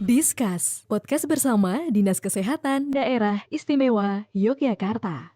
Discuss, podcast bersama Dinas Kesehatan Daerah Istimewa Yogyakarta.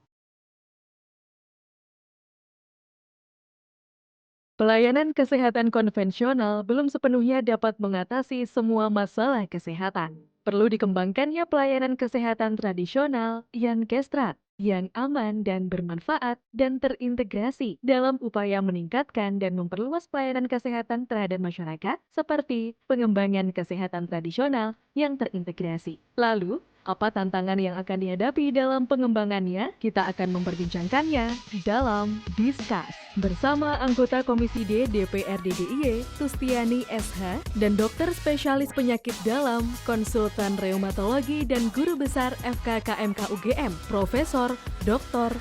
Pelayanan kesehatan konvensional belum sepenuhnya dapat mengatasi semua masalah kesehatan. Perlu dikembangkannya pelayanan kesehatan tradisional yang kestrat, yang aman dan bermanfaat dan terintegrasi dalam upaya meningkatkan dan memperluas pelayanan kesehatan terhadap masyarakat seperti pengembangan kesehatan tradisional yang terintegrasi. Lalu, apa tantangan yang akan dihadapi dalam pengembangannya? Kita akan memperbincangkannya dalam Discuss bersama anggota Komisi D DPRD DIY Tustiani SH dan dokter spesialis penyakit dalam, konsultan reumatologi dan guru besar FKKMK UGM, Profesor Dr.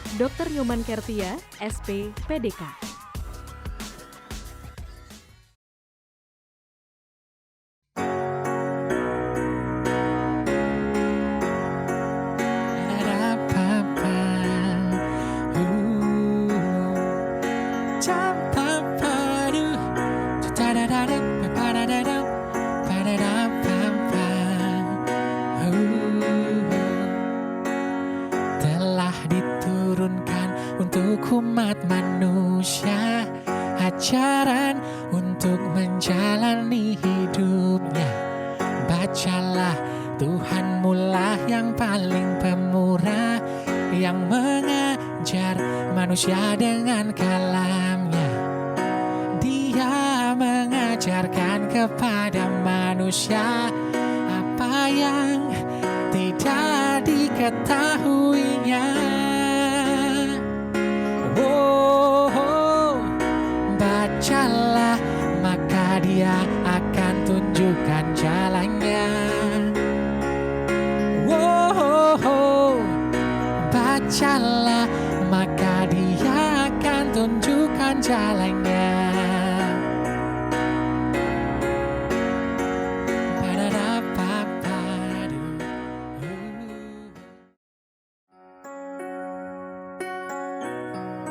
Nyoman Kertia, SP, PDK. Telah diturunkan untuk umat manusia ajaran untuk menjalani hidupnya. Bacalah, Tuhanmu lah yang paling pemurah, yang mengajar manusia dengan kalamnya. Dia mengajarkan kepada manusia apa yang tidak diketahuinya. Bacalah, maka dia akan tunjukkan jalannya. Bacalah, maka dia akan tunjukkan jalannya.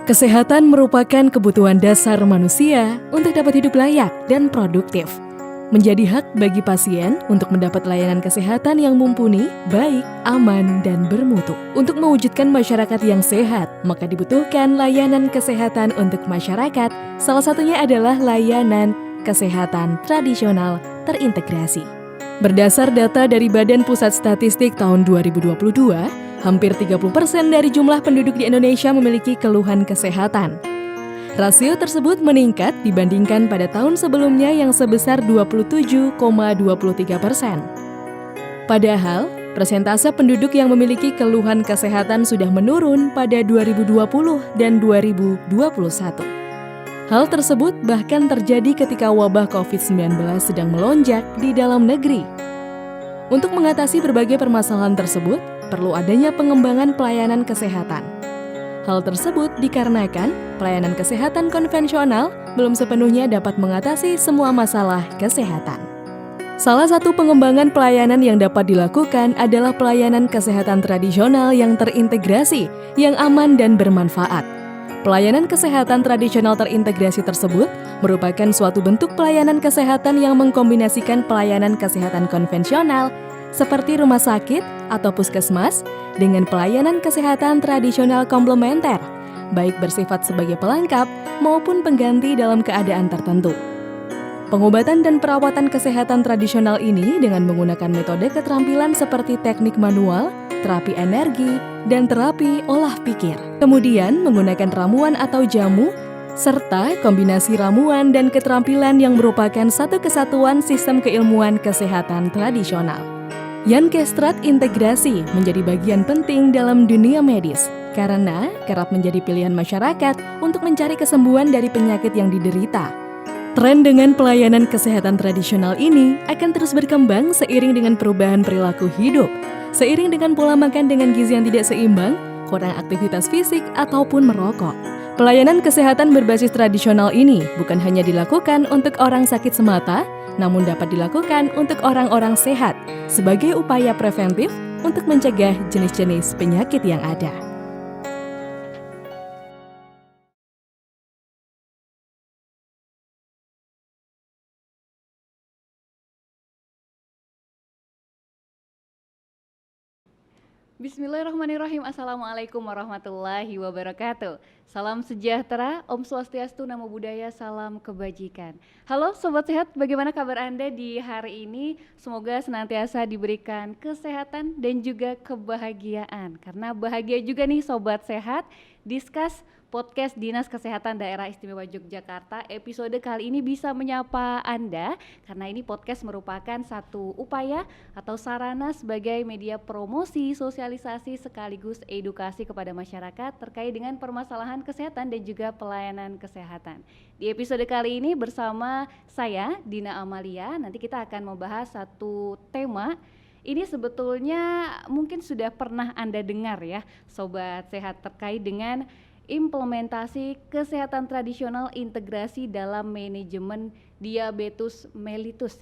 Kesehatan merupakan kebutuhan dasar manusia untuk dapat hidup layak dan produktif. Menjadi hak bagi pasien untuk mendapat layanan kesehatan yang mumpuni, baik, aman, dan bermutu. Untuk mewujudkan masyarakat yang sehat, maka dibutuhkan layanan kesehatan untuk masyarakat. Salah satunya adalah layanan kesehatan tradisional terintegrasi. Berdasar data dari Badan Pusat Statistik tahun 2022, hampir 30% dari jumlah penduduk di Indonesia memiliki keluhan kesehatan. Rasio tersebut meningkat dibandingkan pada tahun sebelumnya yang sebesar 27,23%. Padahal, persentase penduduk yang memiliki keluhan kesehatan sudah menurun pada 2020 dan 2021. Hal tersebut bahkan terjadi ketika wabah COVID-19 sedang melonjak di dalam negeri. Untuk mengatasi berbagai permasalahan tersebut, perlu adanya pengembangan pelayanan kesehatan. Hal tersebut dikarenakan pelayanan kesehatan konvensional belum sepenuhnya dapat mengatasi semua masalah kesehatan. Salah satu pengembangan pelayanan yang dapat dilakukan adalah pelayanan kesehatan tradisional yang terintegrasi, yang aman dan bermanfaat. Pelayanan kesehatan tradisional terintegrasi tersebut merupakan suatu bentuk pelayanan kesehatan yang mengkombinasikan pelayanan kesehatan konvensional seperti rumah sakit atau puskesmas dengan pelayanan kesehatan tradisional komplementer, baik bersifat sebagai pelengkap maupun pengganti dalam keadaan tertentu. Pengobatan dan perawatan kesehatan tradisional ini dengan menggunakan metode keterampilan seperti teknik manual, terapi energi, dan terapi olah pikir. Kemudian menggunakan ramuan atau jamu, serta kombinasi ramuan dan keterampilan yang merupakan satu kesatuan sistem keilmuan kesehatan tradisional. Yankestrat integrasi menjadi bagian penting dalam dunia medis karena kerap menjadi pilihan masyarakat untuk mencari kesembuhan dari penyakit yang diderita. Tren dengan pelayanan kesehatan tradisional ini akan terus berkembang seiring dengan perubahan perilaku hidup, seiring dengan pola makan dengan gizi yang tidak seimbang, kurang aktivitas fisik, ataupun merokok. Pelayanan kesehatan berbasis tradisional ini bukan hanya dilakukan untuk orang sakit semata, namun dapat dilakukan untuk orang-orang sehat sebagai upaya preventif untuk mencegah jenis-jenis penyakit yang ada. Bismillahirrahmanirrahim. Assalamualaikum warahmatullahi wabarakatuh. Salam sejahtera, Om Swastiastu, Namo Buddhaya, salam kebajikan. Halo Sobat Sehat, bagaimana kabar Anda di hari ini? Semoga senantiasa diberikan kesehatan dan juga kebahagiaan. Karena bahagia juga nih Sobat Sehat, Discuss Podcast Dinas Kesehatan Daerah Istimewa Yogyakarta episode kali ini bisa menyapa Anda karena ini podcast merupakan satu upaya atau sarana sebagai media promosi, sosialisasi sekaligus edukasi kepada masyarakat terkait dengan permasalahan kesehatan dan juga pelayanan kesehatan. Di episode kali ini bersama saya Dina Amalia, nanti kita akan membahas satu tema. Ini sebetulnya mungkin sudah pernah Anda dengar ya Sobat Sehat terkait dengan implementasi kesehatan tradisional integrasi dalam manajemen diabetes mellitus.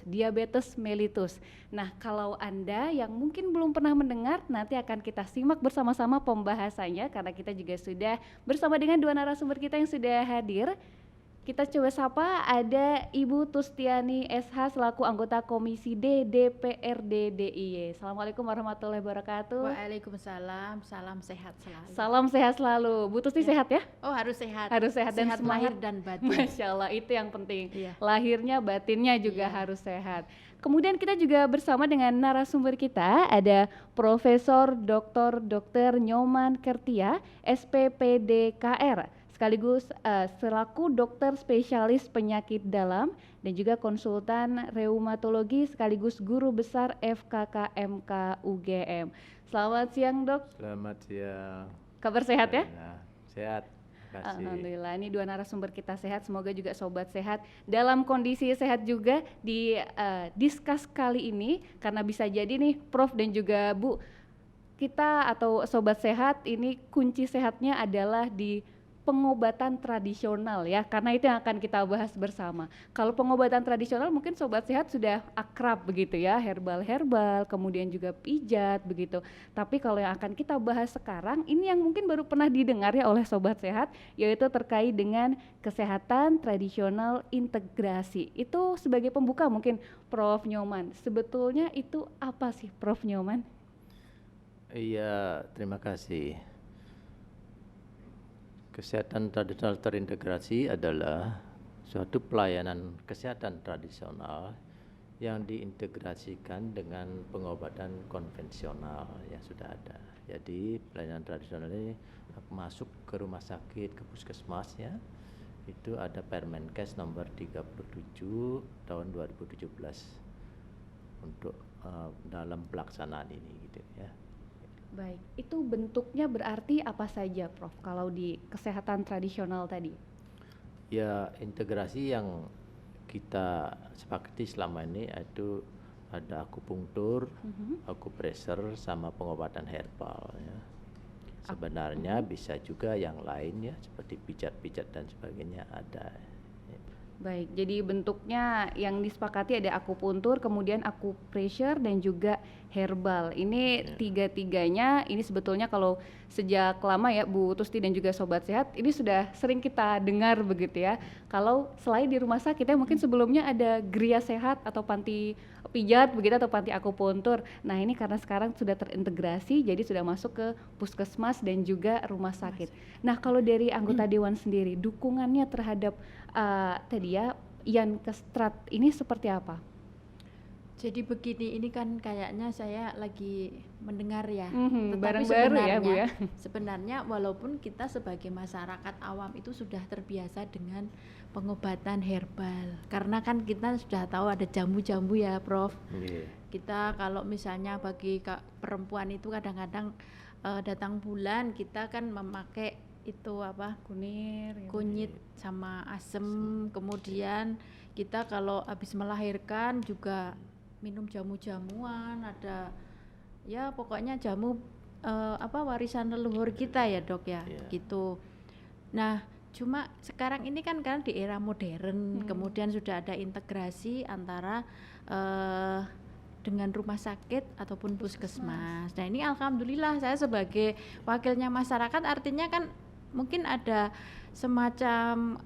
Nah, kalau Anda yang mungkin belum pernah mendengar, nanti akan kita simak bersama-sama pembahasannya karena kita juga sudah bersama dengan dua narasumber kita yang sudah hadir. Kita coba sapa, ada Ibu Tustiani SH selaku anggota Komisi D DPRD DIY. Assalamualaikum warahmatullahi wabarakatuh. Waalaikumsalam, salam sehat selalu. Salam sehat selalu. Bu Tusti sehat ya? Oh, harus sehat. Harus sehat dan sehat lahir dan batin. Masya Allah, itu yang penting. Iya. Lahirnya, batinnya juga harus sehat. Kemudian kita juga bersama dengan narasumber kita, ada Profesor Dr. Nyoman Kertia, SPPDKR, sekaligus selaku dokter spesialis penyakit dalam dan juga konsultan reumatologi sekaligus guru besar FKKMK UGM. Selamat siang Dok. Selamat siang. Kabar sehat ya? Sehat. Terima kasih. Alhamdulillah, ini dua narasumber kita sehat, semoga juga sobat sehat dalam kondisi sehat juga di Discuss kali ini, karena bisa jadi nih Prof dan juga Bu, kita atau sobat sehat ini kunci sehatnya adalah di pengobatan tradisional ya, karena itu yang akan kita bahas bersama. Kalau pengobatan tradisional mungkin sobat sehat sudah akrab begitu ya, herbal, kemudian juga pijat begitu. Tapi kalau yang akan kita bahas sekarang, ini yang mungkin baru pernah didengar ya oleh sobat sehat, yaitu terkait dengan kesehatan tradisional integrasi. Itu sebagai pembuka mungkin Prof Nyoman, sebetulnya itu apa sih Prof Nyoman? Iya, terima kasih. Kesehatan tradisional terintegrasi adalah suatu pelayanan kesehatan tradisional yang diintegrasikan dengan pengobatan konvensional yang sudah ada. Jadi pelayanan tradisional ini masuk ke rumah sakit, ke puskesmas ya. Itu ada Permenkes nomor 37 tahun 2017 untuk dalam pelaksanaan ini gitu ya. Baik, itu bentuknya berarti apa saja Prof kalau di kesehatan tradisional tadi? Ya, integrasi yang kita sepakati selama ini itu ada akupunktur, akupressure sama pengobatan herbal ya. Sebenarnya bisa juga yang lain ya, seperti pijat-pijat dan sebagainya ada. Baik, jadi bentuknya yang disepakati ada akupuntur, kemudian akupressure dan juga herbal. Ini tiga-tiganya ini sebetulnya kalau sejak lama ya Bu Tusti dan juga Sobat Sehat ini sudah sering kita dengar begitu ya. Kalau selain di rumah sakit ya mungkin sebelumnya ada Gria Sehat atau panti pijat begitu atau panti akupuntur. Nah ini karena sekarang sudah terintegrasi jadi sudah masuk ke puskesmas dan juga rumah sakit. Nah kalau dari anggota dewan sendiri dukungannya terhadap tadi ya Yankestrat ini seperti apa? Jadi begini, ini kan kayaknya saya lagi mendengar ya. Barang baru ya Bu ya. Sebenarnya walaupun kita sebagai masyarakat awam itu sudah terbiasa dengan pengobatan herbal. Karena kan kita sudah tahu ada jamu-jamu ya Prof. Kita kalau misalnya bagi perempuan itu kadang-kadang datang bulan kita kan memakai itu apa kunyit sama asem. Kemudian kita kalau habis melahirkan juga minum jamu-jamuan, ada ya pokoknya jamu warisan leluhur kita ya Dok ya, gitu. Nah cuma sekarang ini kan di era modern, kemudian sudah ada integrasi antara dengan rumah sakit ataupun puskesmas. Nah ini alhamdulillah saya sebagai wakilnya masyarakat, artinya kan mungkin ada semacam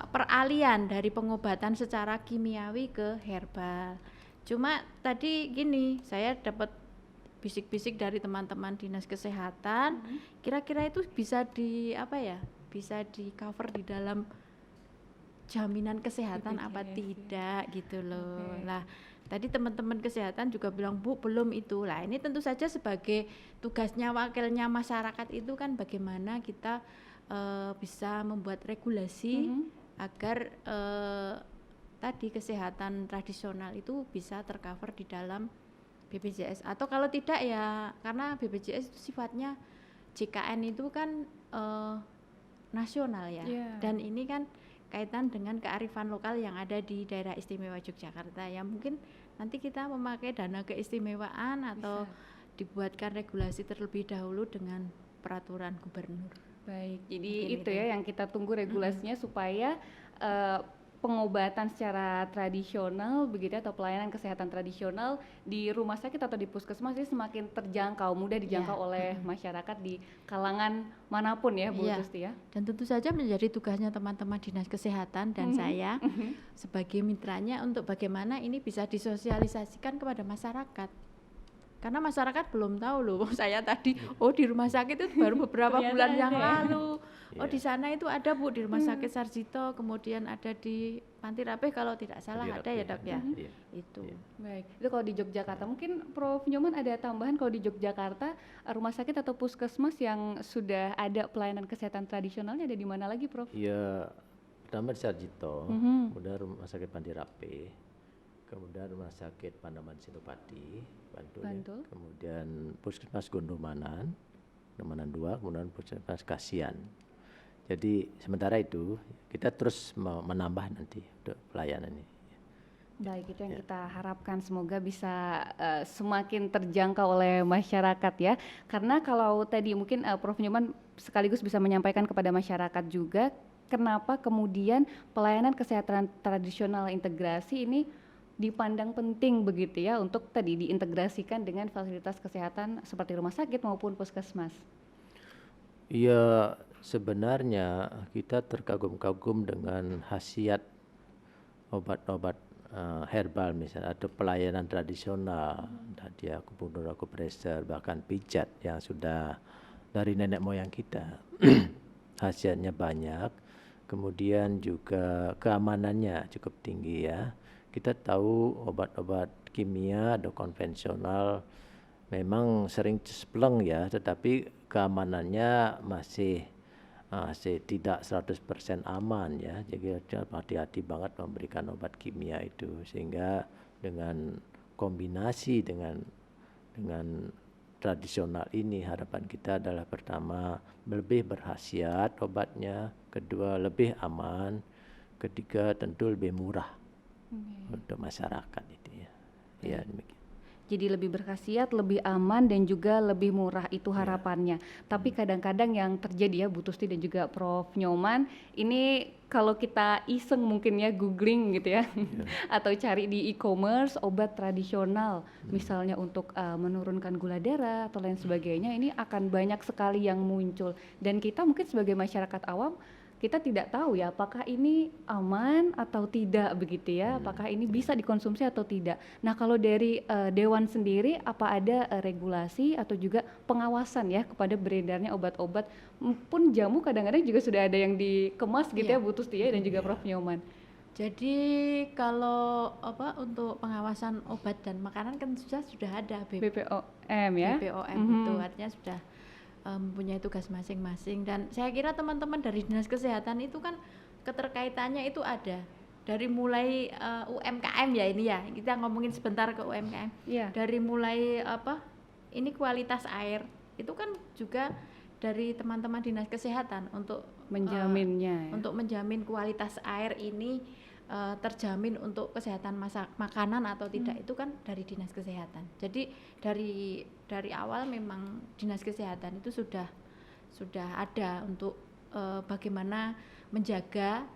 peralihan dari pengobatan secara kimiawi ke herbal. Cuma tadi gini, saya dapat bisik-bisik dari teman-teman dinas kesehatan, kira-kira itu bisa bisa di cover di dalam jaminan kesehatan apa BPJS, tidak gitu loh. Oke. Lah, tadi teman-teman kesehatan juga bilang, Bu, belum itu. Lah, ini tentu saja sebagai tugasnya wakilnya masyarakat itu kan bagaimana kita bisa membuat regulasi agar tadi kesehatan tradisional itu bisa tercover di dalam BPJS, atau kalau tidak ya karena BPJS itu sifatnya JKN itu kan nasional ya. Iya. Dan ini kan kaitan dengan kearifan lokal yang ada di daerah istimewa Yogyakarta ya, mungkin nanti kita memakai dana keistimewaan atau dibuatkan regulasi terlebih dahulu dengan peraturan gubernur. Baik, jadi Mungkin itu ya yang kita tunggu regulasinya supaya pengobatan secara tradisional begitu ya, atau pelayanan kesehatan tradisional di rumah sakit atau di puskesmas ini semakin terjangkau, mudah dijangkau Iya. oleh masyarakat di kalangan manapun ya Bu Iya. Tusti ya. Dan tentu saja menjadi tugasnya teman-teman dinas kesehatan dan saya sebagai mitranya untuk bagaimana ini bisa disosialisasikan kepada masyarakat. Karena masyarakat belum tahu loh, saya tadi di rumah sakit itu baru beberapa Ternyata bulan yang ada ya. lalu. Iya. Di sana itu ada Bu, di rumah sakit Sarjito, kemudian ada di Panti Rapih kalau tidak salah ada ya Dok ya. Iya. Itu. Iya. Baik, itu kalau di Yogyakarta. Mungkin Prof. Nyoman ada tambahan kalau di Yogyakarta rumah sakit atau puskesmas yang sudah ada pelayanan kesehatan tradisionalnya ada di mana lagi Prof? Ya, pertama di Sarjito, Mhm. kemudian rumah sakit Panti Rapih, kemudian rumah sakit Pandaman Senopati, Bantul, ya. Bantul. Kemudian puskesmas Gondomanan 2, kemudian puskesmas Kasian. Jadi sementara itu kita terus menambah nanti untuk pelayanan ini. Baik, itu yang kita harapkan semoga bisa semakin terjangkau oleh masyarakat ya. Karena kalau tadi mungkin Prof. Nyoman sekaligus bisa menyampaikan kepada masyarakat juga kenapa kemudian pelayanan kesehatan tradisional integrasi ini dipandang penting begitu ya untuk tadi diintegrasikan dengan fasilitas kesehatan seperti rumah sakit maupun puskesmas. Ya, sebenarnya kita terkagum-kagum dengan khasiat obat-obat herbal misalnya atau pelayanan tradisional, tadi akupunktur, akupresur, bahkan pijat yang sudah dari nenek moyang kita. Khasiatnya banyak, kemudian juga keamanannya cukup tinggi ya. Kita tahu obat-obat kimia atau konvensional memang sering cespleng ya, tetapi keamanannya masih tidak 100% aman ya. Jadi hati-hati banget memberikan obat kimia itu, sehingga dengan kombinasi dengan tradisional ini harapan kita adalah pertama lebih berkhasiat obatnya, kedua lebih aman, ketiga tentu lebih murah untuk masyarakat itu ya. Ya demikian. Jadi lebih berkhasiat, lebih aman dan juga lebih murah itu harapannya. Tapi kadang-kadang yang terjadi ya Bu Tusti dan juga Prof. Nyoman, ini kalau kita iseng mungkin ya googling gitu ya, atau cari di e-commerce obat tradisional, misalnya untuk menurunkan gula darah atau lain sebagainya, ini akan banyak sekali yang muncul. Dan kita mungkin sebagai masyarakat awam, kita tidak tahu ya apakah ini aman atau tidak begitu ya, apakah ini bisa dikonsumsi atau tidak. Nah kalau dari Dewan sendiri apa ada regulasi atau juga pengawasan ya kepada beredarnya obat-obat pun jamu kadang-kadang juga sudah ada yang dikemas gitu ya Bu Tusti ya dan juga Prof. Nyoman. Jadi kalau untuk pengawasan obat dan makanan kan sudah ada BPOM ya. BPOM itu artinya sudah mempunyai tugas masing-masing, dan saya kira teman-teman dari dinas kesehatan itu kan keterkaitannya itu ada dari mulai UMKM ya, ini ya kita ngomongin sebentar ke UMKM. Iya. Dari mulai ini kualitas air itu kan juga dari teman-teman dinas kesehatan untuk Menjaminnya ya. untuk menjamin kualitas air ini terjamin untuk kesehatan makanan atau tidak, itu kan dari dinas kesehatan. Jadi dari awal memang dinas kesehatan itu sudah ada untuk bagaimana menjaga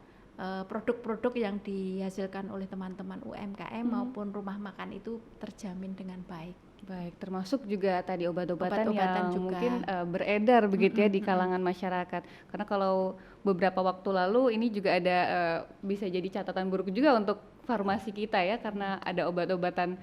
produk-produk yang dihasilkan oleh teman-teman UMKM maupun rumah makan itu terjamin dengan baik. Baik, termasuk juga tadi obat-obatan Obat-obatan yang juga. mungkin beredar begitu ya di kalangan masyarakat. Karena kalau beberapa waktu lalu ini juga ada bisa jadi catatan buruk juga untuk farmasi kita ya, karena ada obat-obatan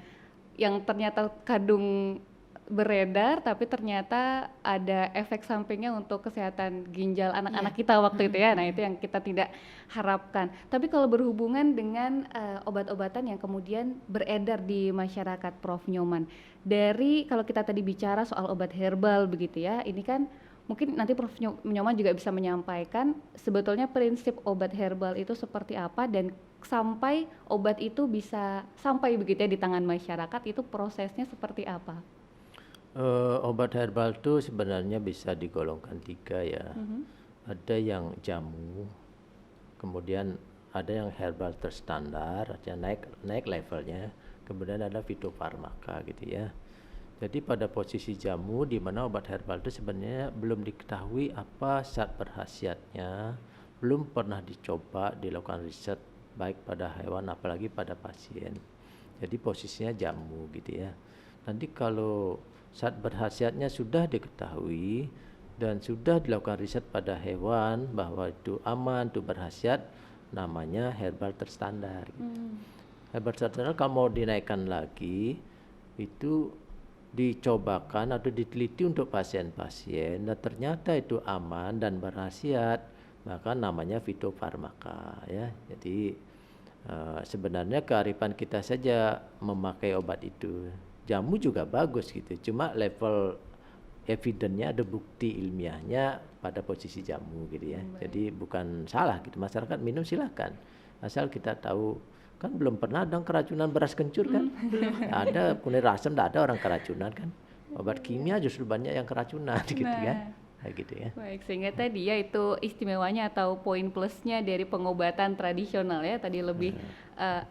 yang ternyata kandung beredar tapi ternyata ada efek sampingnya untuk kesehatan ginjal anak-anak kita waktu itu ya. Nah, itu yang kita tidak harapkan. Tapi kalau berhubungan dengan obat-obatan yang kemudian beredar di masyarakat, Prof. Nyoman, dari kalau kita tadi bicara soal obat herbal begitu ya, ini kan mungkin nanti Prof. Nyoman juga bisa menyampaikan sebetulnya prinsip obat herbal itu seperti apa dan sampai obat itu bisa sampai begitu ya di tangan masyarakat, itu prosesnya seperti apa? Obat herbal itu sebenarnya bisa digolongkan 3 ya. Ada yang jamu, kemudian ada yang herbal terstandar, artinya naik levelnya, kemudian ada fitofarmaka gitu ya. Jadi pada posisi jamu di mana obat herbal itu sebenarnya belum diketahui apa zat berkhasiatnya, belum pernah dicoba dilakukan riset baik pada hewan apalagi pada pasien. Jadi posisinya jamu gitu ya. Nanti kalau zat berkhasiatnya sudah diketahui dan sudah dilakukan riset pada hewan bahwa itu aman, itu berkhasiat, namanya herbal terstandar. Herbal terstandar kalau mau dinaikkan lagi itu dicobakan atau diteliti untuk pasien-pasien dan ternyata itu aman dan berkhasiat, maka namanya fitofarmaka ya. Jadi sebenarnya kearifan kita saja memakai obat itu. Jamu juga bagus gitu, cuma level evidence-nya ada bukti ilmiahnya pada posisi jamu gitu ya. Jadi bukan salah gitu, masyarakat minum silakan. Asal kita tahu, kan belum pernah ada keracunan beras kencur kan? Ada kunir asam, tidak ada orang keracunan kan? Obat kimia justru banyak yang keracunan gitu kan? Nah, gitu ya. Baik, sehingga tadi ya itu istimewanya atau poin plusnya dari pengobatan tradisional ya, tadi lebih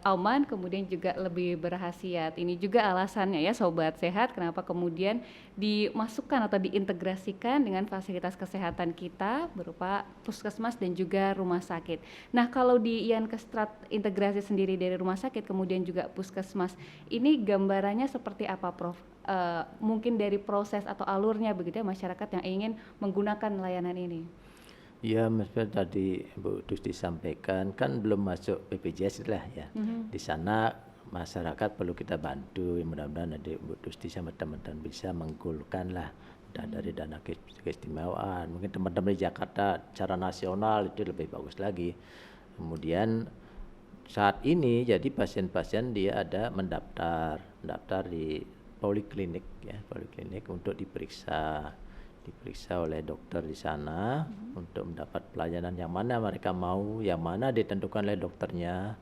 aman, kemudian juga lebih berkhasiat. Ini juga alasannya ya Sobat Sehat, kenapa kemudian dimasukkan atau diintegrasikan dengan fasilitas kesehatan kita berupa puskesmas dan juga rumah sakit. Nah, kalau di Yankestrat integrasi sendiri dari rumah sakit kemudian juga puskesmas, ini gambarannya seperti apa, Prof? Mungkin dari proses atau alurnya begitu ya masyarakat yang ingin menggunakan layanan ini. Ya, maksudnya tadi Bu Tusti sampaikan kan belum masuk BPJS lah ya. Di sana masyarakat perlu kita bantu, mudah-mudahan nanti Bu Tusti sama teman-teman bisa menggolkan lah dari dana keistimewaan. Mungkin teman-teman di Jakarta secara nasional itu lebih bagus lagi. Kemudian saat ini jadi pasien-pasien dia ada mendaftar di poliklinik ya, poliklinik untuk diperiksa oleh dokter di sana untuk mendapat pelayanan yang mana mereka mau, yang mana ditentukan oleh dokternya.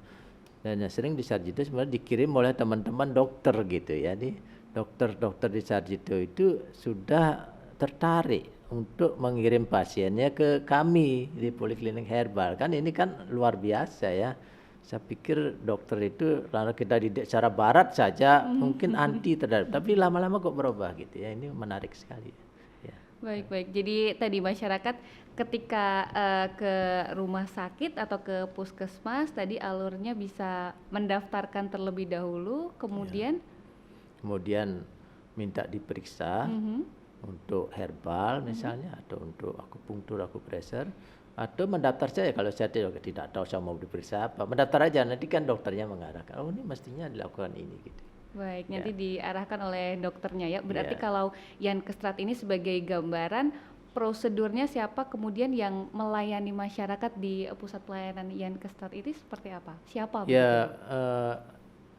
Dan yang sering di Sarjito sebenarnya dikirim oleh teman-teman dokter gitu ya. Di dokter-dokter di Sarjito itu sudah tertarik untuk mengirim pasiennya ke kami di poliklinik herbal. Kan ini kan luar biasa ya. Saya pikir dokter itu karena kita didik secara barat saja mungkin anti terhadap, tapi lama-lama kok berubah gitu ya. Ini menarik sekali. Ya. Baik. Jadi tadi masyarakat ketika ke rumah sakit atau ke puskesmas tadi alurnya bisa mendaftarkan terlebih dahulu, kemudian minta diperiksa untuk herbal misalnya atau untuk akupunktur, akupressure. Atau mendaftar saja kalau saya tidak tahu saya mau diperiksa apa, mendaftar aja, nanti kan dokternya mengarahkan, oh ini mestinya dilakukan ini gitu. Baik, nanti diarahkan oleh dokternya ya. Berarti kalau Yankestrat ini sebagai gambaran prosedurnya siapa kemudian yang melayani masyarakat di pusat pelayanan Yankestrat ini seperti apa? Siapa? Ya,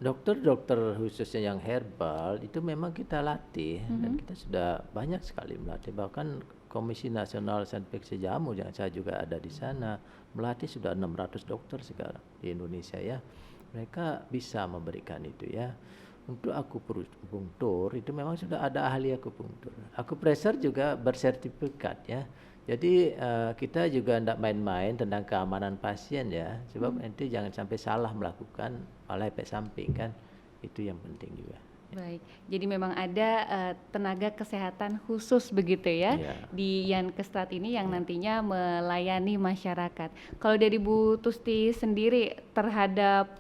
dokter-dokter khususnya yang herbal itu memang kita latih dan kita sudah banyak sekali melatih, bahkan Komisi Nasional Infeksi Jamu yang saya juga ada di sana melatih sudah 600 dokter sekarang di Indonesia ya. Mereka bisa memberikan itu ya. Untuk akupunktur itu memang sudah ada ahli akupunktur. Akupressure juga bersertifikat ya. Jadi kita juga tidak main-main tentang keamanan pasien ya. Sebab nanti jangan sampai salah melakukan malah efek samping kan. Itu yang penting juga. Baik, jadi memang ada tenaga kesehatan khusus begitu ya di Yankestrat ini yang nantinya melayani masyarakat. Kalau dari Bu Tusti sendiri terhadap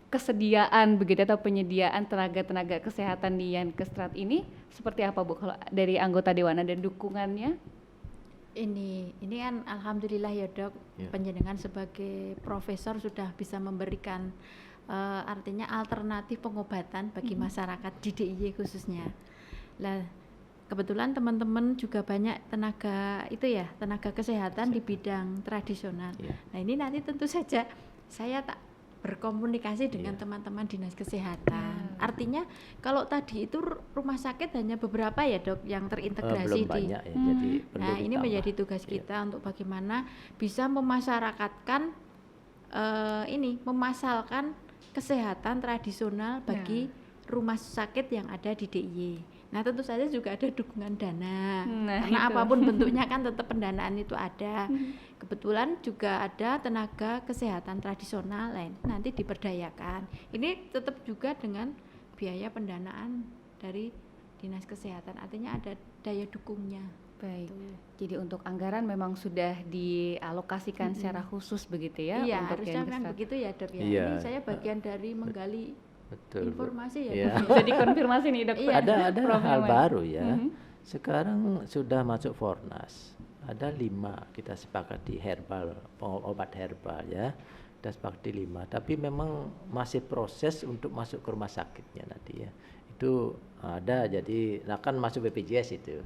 kesediaan begitu atau penyediaan tenaga-tenaga kesehatan di Yankestrat ini seperti apa Bu kalau dari anggota Dewan dan dukungannya? Ini kan alhamdulillah ya Dok, penjenengan sebagai profesor sudah bisa memberikan artinya alternatif pengobatan bagi masyarakat di DIY khususnya. Lah, kebetulan teman-teman juga banyak tenaga kesehatan di bidang tradisional. Iya. Nah, ini nanti tentu saja saya tak berkomunikasi dengan teman-teman dinas kesehatan. Artinya kalau tadi itu rumah sakit hanya beberapa ya dok yang terintegrasi belum banyak ya, jadi perlu Nah, ini ditambah. menjadi tugas Iya. kita untuk bagaimana bisa memasyarakatkan memasalkan kesehatan tradisional bagi rumah sakit yang ada di DIY. Nah, tentu saja juga ada dukungan dana. Nah, Karena itu. apapun bentuknya kan tetap pendanaan itu ada. Kebetulan juga ada tenaga kesehatan tradisional lain nanti diperdayakan. Ini tetap juga dengan biaya pendanaan dari dinas kesehatan. Artinya ada daya dukungnya. Baik. Jadi untuk anggaran memang sudah dialokasikan secara khusus begitu ya Iya, untuk harusnya yang memang kesehatan. begitu ya dok ya. Iya. Ini saya bagian dari menggali Betul, Bu. informasi ya. Iya. Dok. Bisa dikonfirmasi nih dokter. Iya. Ada Prof. hal Nyoman. baru ya. Mhm. Sekarang sudah masuk Fornas. Ada 5 kita sepakati herbal, obat herbal ya. Kita sepakati 5. Tapi memang masih proses untuk masuk ke rumah sakitnya nanti ya. Itu ada, jadi akan masuk BPJS itu.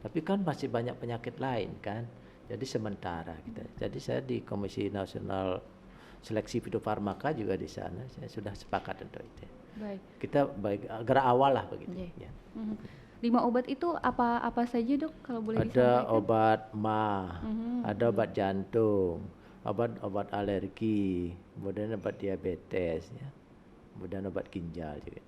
Tapi kan masih banyak penyakit lain kan. Jadi sementara kita. Jadi saya di Komisi Nasional Seleksi Fitofarmaka juga di sana. Saya sudah sepakat untuk itu. Baik. Kita baik gerak awal lah begitu. Iya. Ya. Mhm. 5 obat itu apa saja dok kalau boleh Ada disampaikan? obat MA, Mhm. ada obat jantung, obat alergi, kemudian obat diabetes, ya, kemudian obat ginjal juga.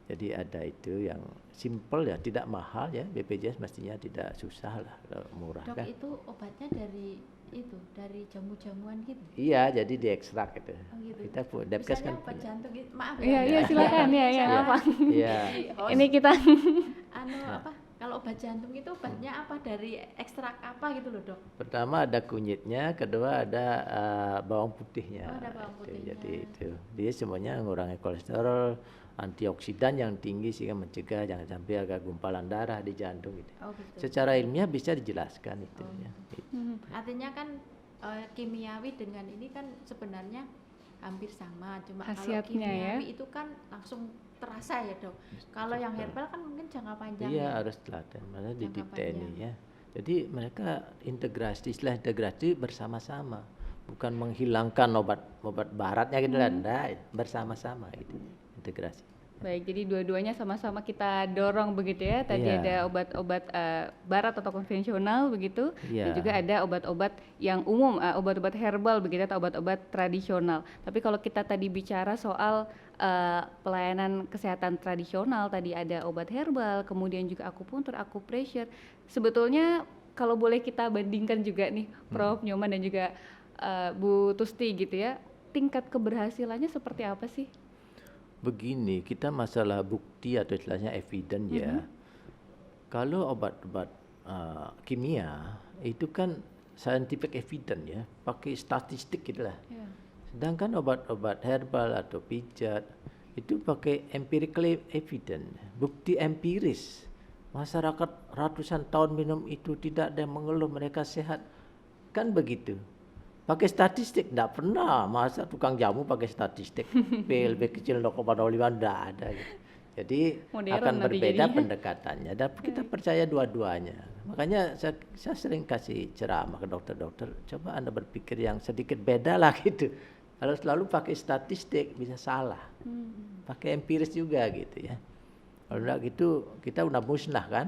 Jadi ada itu yang simple ya, tidak mahal ya. BPJS mestinya tidak susah lah, murah Dok, kan. itu obatnya dari jamu-jamuan gitu. Iya, jadi diekstrak gitu. Oh gitu. Kita Depkes Misalnya kan obat punya. jantung gitu. Maaf Iya, iya, ya. silakan, ya, ya, Saya apa. Iya. host. Ini kita Kalau obat jantung itu obatnya apa, dari ekstrak apa gitu loh dok? Pertama ada kunyitnya, kedua ada bawang putihnya. Oh, ada bawang Itu, putihnya. jadi itu dia semuanya mengurangi kolesterol, antioksidan yang tinggi sehingga mencegah jangan sampai ada gumpalan darah di jantung gitu. Oh gitu. Secara ilmiah bisa dijelaskan itu ya. Mhm. Artinya kan kimiawi dengan ini kan sebenarnya hampir sama, cuma kalau Khasiatnya ya. kimiawi itu kan langsung terasa ya dok. Kalau yang herbal kan mungkin jangka panjang. Iya ya. harus telaten, mana Jangka didetaini panjang. ya. Jadi mereka istilah integrasi bersama-sama, bukan menghilangkan obat baratnya gitu lah, enggak, bersama-sama gitu integrasi. baik, jadi dua-duanya sama-sama kita dorong begitu ya. Tadi Iya. ada obat-obat barat atau konvensional begitu, dan Iya. juga ada obat-obat yang umum, obat-obat herbal begitu atau obat-obat tradisional. Tapi kalau kita tadi bicara soal pelayanan kesehatan tradisional, tadi ada obat herbal, kemudian juga akupuntur, akupressure. Sebetulnya kalau boleh kita bandingkan juga nih, Prof. Nyoman dan juga Bu Tusti gitu ya, tingkat keberhasilannya seperti apa sih? Begini, kita masalah bukti atau istilahnya evidence ya. Kalau obat-obat kimia itu kan scientific evidence ya, pakai statistik gitu lah. Ya. Sedangkan obat-obat herbal atau pijat itu pakai empirical evidence, bukti empiris. Masyarakat ratusan tahun minum itu tidak ada yang mengeluh, mereka sehat. Kan begitu. Pakai statistik enggak pernah, masa tukang jamu pakai statistik. PLB kecil 0,05 enggak ada gitu. Jadi Modern akan nanti berbeda jadinya. pendekatannya dan kita percaya dua-duanya. Makanya saya sering kasih ceramah ke dokter-dokter, coba Anda berpikir yang sedikit beda lah gitu. Kalau selalu pakai statistik bisa salah. Pakai empiris juga gitu ya. Kalau enggak gitu kita udah musnah kan.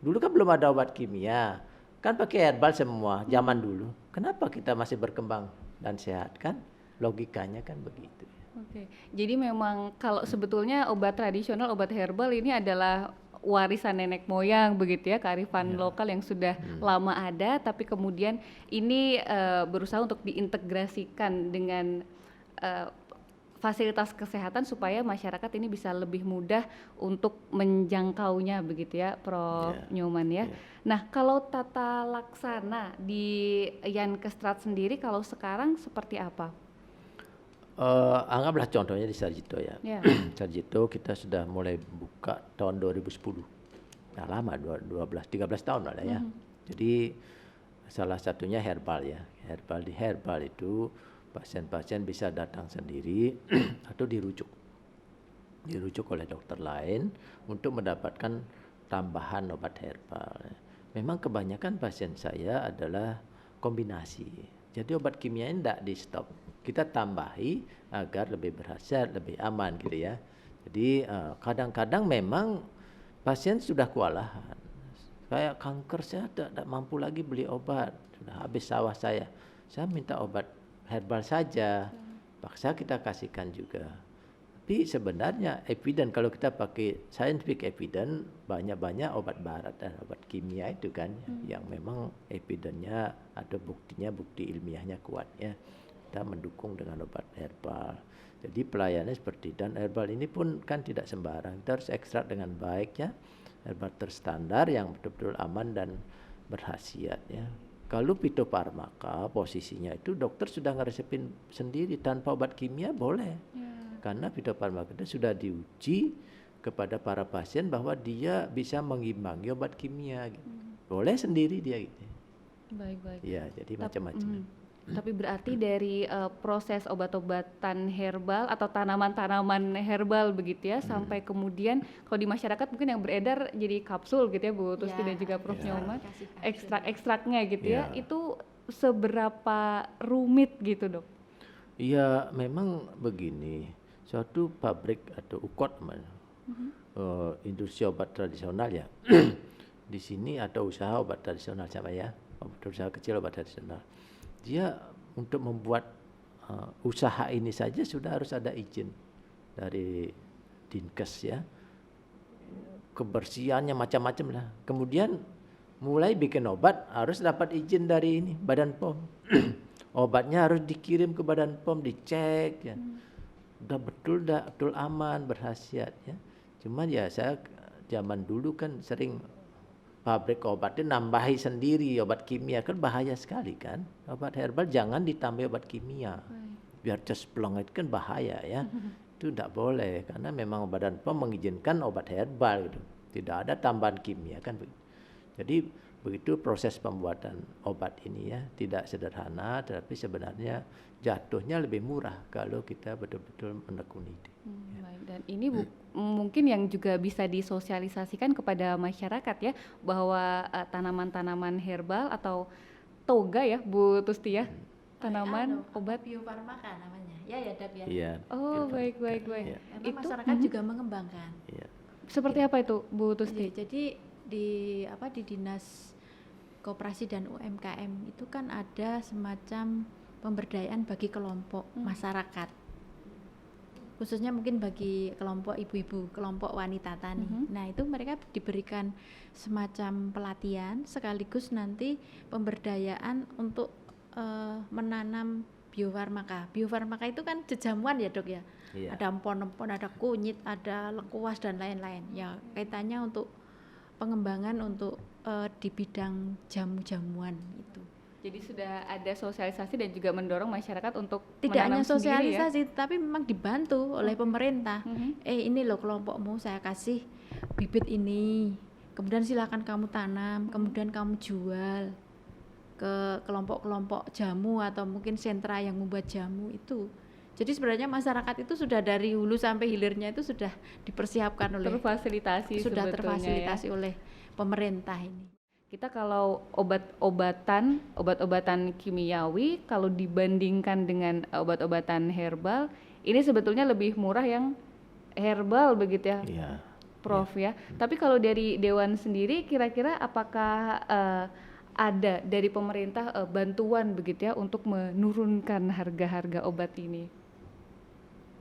Dulu kan belum ada obat kimia. Kan pakai herbal semua zaman dulu. Kenapa kita masih berkembang dan sehat kan? Logikanya kan begitu. Oke, jadi memang kalau sebetulnya obat tradisional, obat herbal ini adalah warisan nenek moyang begitu ya, kearifan lokal yang sudah lama ada, tapi kemudian ini berusaha untuk diintegrasikan dengan fasilitas kesehatan supaya masyarakat ini bisa lebih mudah untuk menjangkaunya begitu ya, Prof. Nyoman ya. Nah, kalau tata laksana di Yankestrat sendiri kalau sekarang seperti apa? Anggaplah contohnya di Sarjito ya. Ya. Sarjito kita sudah mulai buka tahun 2010. Nah lama, 13 tahun lah ya. Jadi salah satunya herbal ya. Herbal itu Pasien-pasien bisa datang sendiri atau dirujuk oleh dokter lain untuk mendapatkan tambahan obat herbal. Memang kebanyakan pasien saya adalah kombinasi. Jadi obat kimia ini tidak di stop. Kita tambahi agar lebih berkhasiat, lebih aman gitu ya. Jadi kadang-kadang memang pasien sudah kewalahan. Kayak kanker saya tidak mampu lagi beli obat. Sudah habis sawah saya. Saya minta obat herbal saja. Paksa kita kasihkan juga. Tapi sebenarnya evidence kalau kita pakai scientific evidence banyak-banyak obat barat dan obat kimia itu kan yang memang evidence-nya ada buktinya, bukti ilmiahnya kuat ya. Kita mendukung dengan obat herbal. Jadi pelayanannya seperti dan herbal ini pun kan tidak sembarang. Kita harus ekstrak dengan baik ya. Herbal terstandar yang betul-betul aman dan berkhasiat ya. Kalau fitofarmaka posisinya itu dokter sudah ngeresepin sendiri tanpa obat kimia boleh. Karena fitofarmaka itu sudah diuji kepada para pasien bahwa dia bisa mengimbangi obat kimia gitu. Boleh sendiri dia gitu. Baik. Ya, jadi macam-macam. Tapi berarti dari proses obat-obatan herbal atau tanaman-tanaman herbal begitu ya, sampai kemudian kalau di masyarakat mungkin yang beredar jadi kapsul gitu ya Bu Tusti dan juga Prof. Nyoman, ekstrak-ekstraknya gitu ya, itu seberapa rumit gitu Dok? Iya, memang begini, suatu pabrik atau UKOT industri obat tradisional ya, di sini ada usaha obat tradisional sama ya, usaha kecil obat tradisional. Dia untuk membuat usaha ini saja sudah harus ada izin dari Dinkes ya. Kebersihannya macam-macam lah. Kemudian mulai bikin obat harus dapat izin dari ini Badan POM. Obatnya harus dikirim ke Badan POM, dicek ya. Udah betul aman, berkhasiat ya. Cuman ya saya zaman dulu kan sering pabrik obatnya nambahi sendiri obat kimia, kan bahaya sekali kan. Obat herbal jangan ditambah obat kimia. Biar cesplong itu kan bahaya ya. Itu tidak boleh karena memang Badan POM mengizinkan obat herbal gitu. Tidak ada tambahan kimia kan. Jadi begitu proses pembuatan obat ini ya, tidak sederhana tapi sebenarnya jatuhnya lebih murah kalau kita betul-betul menekuni itu. Baik. Dan ini mungkin yang juga bisa disosialisasikan kepada masyarakat ya, bahwa tanaman-tanaman herbal atau toga ya Bu Tusti ya, tanaman obat biofarmaka namanya. Ya Dap ya. Iya. Oh baik. Iya. Karena masyarakat juga mengembangkan. Iya. Seperti apa itu Bu Tusti? Jadi di Dinas Koperasi dan UMKM itu kan ada semacam pemberdayaan bagi kelompok masyarakat, khususnya mungkin bagi kelompok ibu-ibu, kelompok wanita tani. Nah itu mereka diberikan semacam pelatihan sekaligus nanti pemberdayaan untuk menanam biofarmaka. Biofarmaka itu kan jejamuan ya Dok ya. Iya. Ada empon-empon, ada kunyit, ada lengkuas dan lain-lain. Ya kaitannya untuk pengembangan untuk di bidang jamu-jamuan itu. Jadi sudah ada sosialisasi dan juga mendorong masyarakat untuk Tidak hanya menanam sendiri sosialisasi, tapi memang dibantu oleh pemerintah. Ini loh kelompokmu saya kasih bibit ini, kemudian silakan kamu tanam, kemudian kamu jual ke kelompok-kelompok jamu atau mungkin sentra yang membuat jamu itu. Jadi sebenarnya masyarakat itu sudah dari hulu sampai hilirnya itu sudah dipersiapkan oleh terfasilitasi sudah sebetulnya terfasilitasi ya. oleh pemerintah ini. Kita kalau obat-obatan kimiawi kalau dibandingkan dengan obat-obatan herbal, ini sebetulnya lebih murah yang herbal begitu ya, Iya. Prof ya. Tapi kalau dari Dewan sendiri kira-kira apakah ada dari pemerintah bantuan begitu ya untuk menurunkan harga-harga obat ini?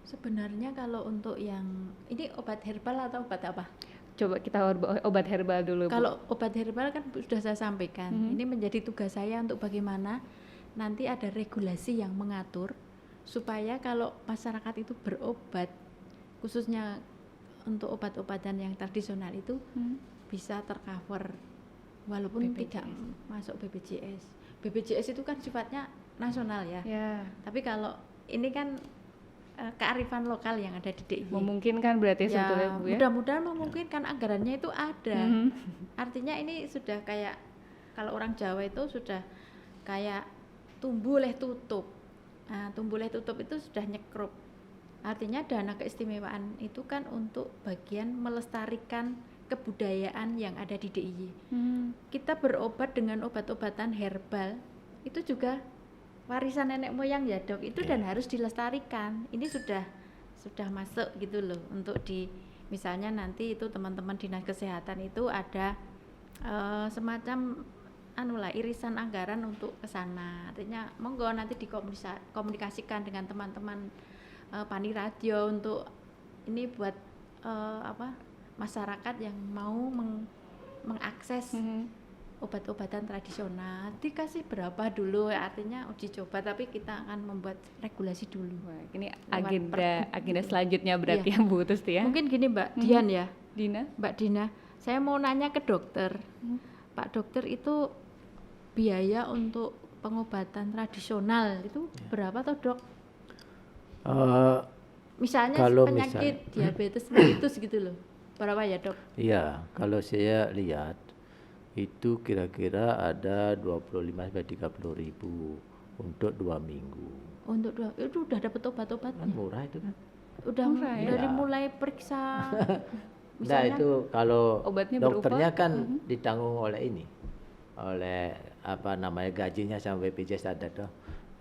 Sebenarnya kalau untuk yang ini obat herbal atau obat apa? Coba kita obat herbal dulu. Kalau obat herbal kan sudah saya sampaikan. Ini menjadi tugas saya untuk bagaimana nanti ada regulasi yang mengatur supaya kalau masyarakat itu berobat, khususnya untuk obat-obatan yang tradisional itu bisa tercover walaupun tidak masuk BPJS. BPJS itu kan sifatnya nasional ya. Tapi kalau ini kan kearifan lokal yang ada di DIY. Memungkinkan berarti sebetulnya Bu ya. Mudah-mudahan memungkinkan anggarannya itu ada. Artinya ini sudah kayak kalau orang Jawa itu sudah kayak tumbuh leh tutup. Nah, tumbuleh tutup itu sudah nyekrup. Artinya dana keistimewaan itu kan untuk bagian melestarikan kebudayaan yang ada di DIY. Kita berobat dengan obat-obatan herbal itu juga warisan nenek moyang ya dok, itu dan harus dilestarikan. Ini sudah masuk gitu loh untuk di misalnya nanti itu teman-teman dinas kesehatan itu ada semacam irisan anggaran untuk ke sana. Artinya monggo nanti dikomunikasikan dengan teman-teman Pani Radio untuk ini buat masyarakat yang mau mengakses obat-obatan tradisional. Dikasih berapa dulu, artinya uji coba, tapi kita akan membuat regulasi dulu. Wah, ini Lewat agenda selanjutnya berarti Iya. ya Bu Tusti ya. Mungkin gini Mbak Dian ya, Dina. Mbak Dina, saya mau nanya ke dokter. Pak dokter, itu biaya untuk pengobatan tradisional itu berapa toh dok? Misalnya Kalau penyakit diabetes mellitus gitu loh, berapa ya dok? Iya, kalau saya lihat itu kira-kira ada 25 sampai 30 ribu untuk 2 minggu. Untuk itu udah dapat Kan obat-obatnya? murah itu kan. Udah Murah ya? dari Iya. mulai periksa Nah misalnya itu kalau Obatnya dokternya berupa? kan ditanggung oleh ini, oleh apa namanya gajinya sama BPJS ada tuh.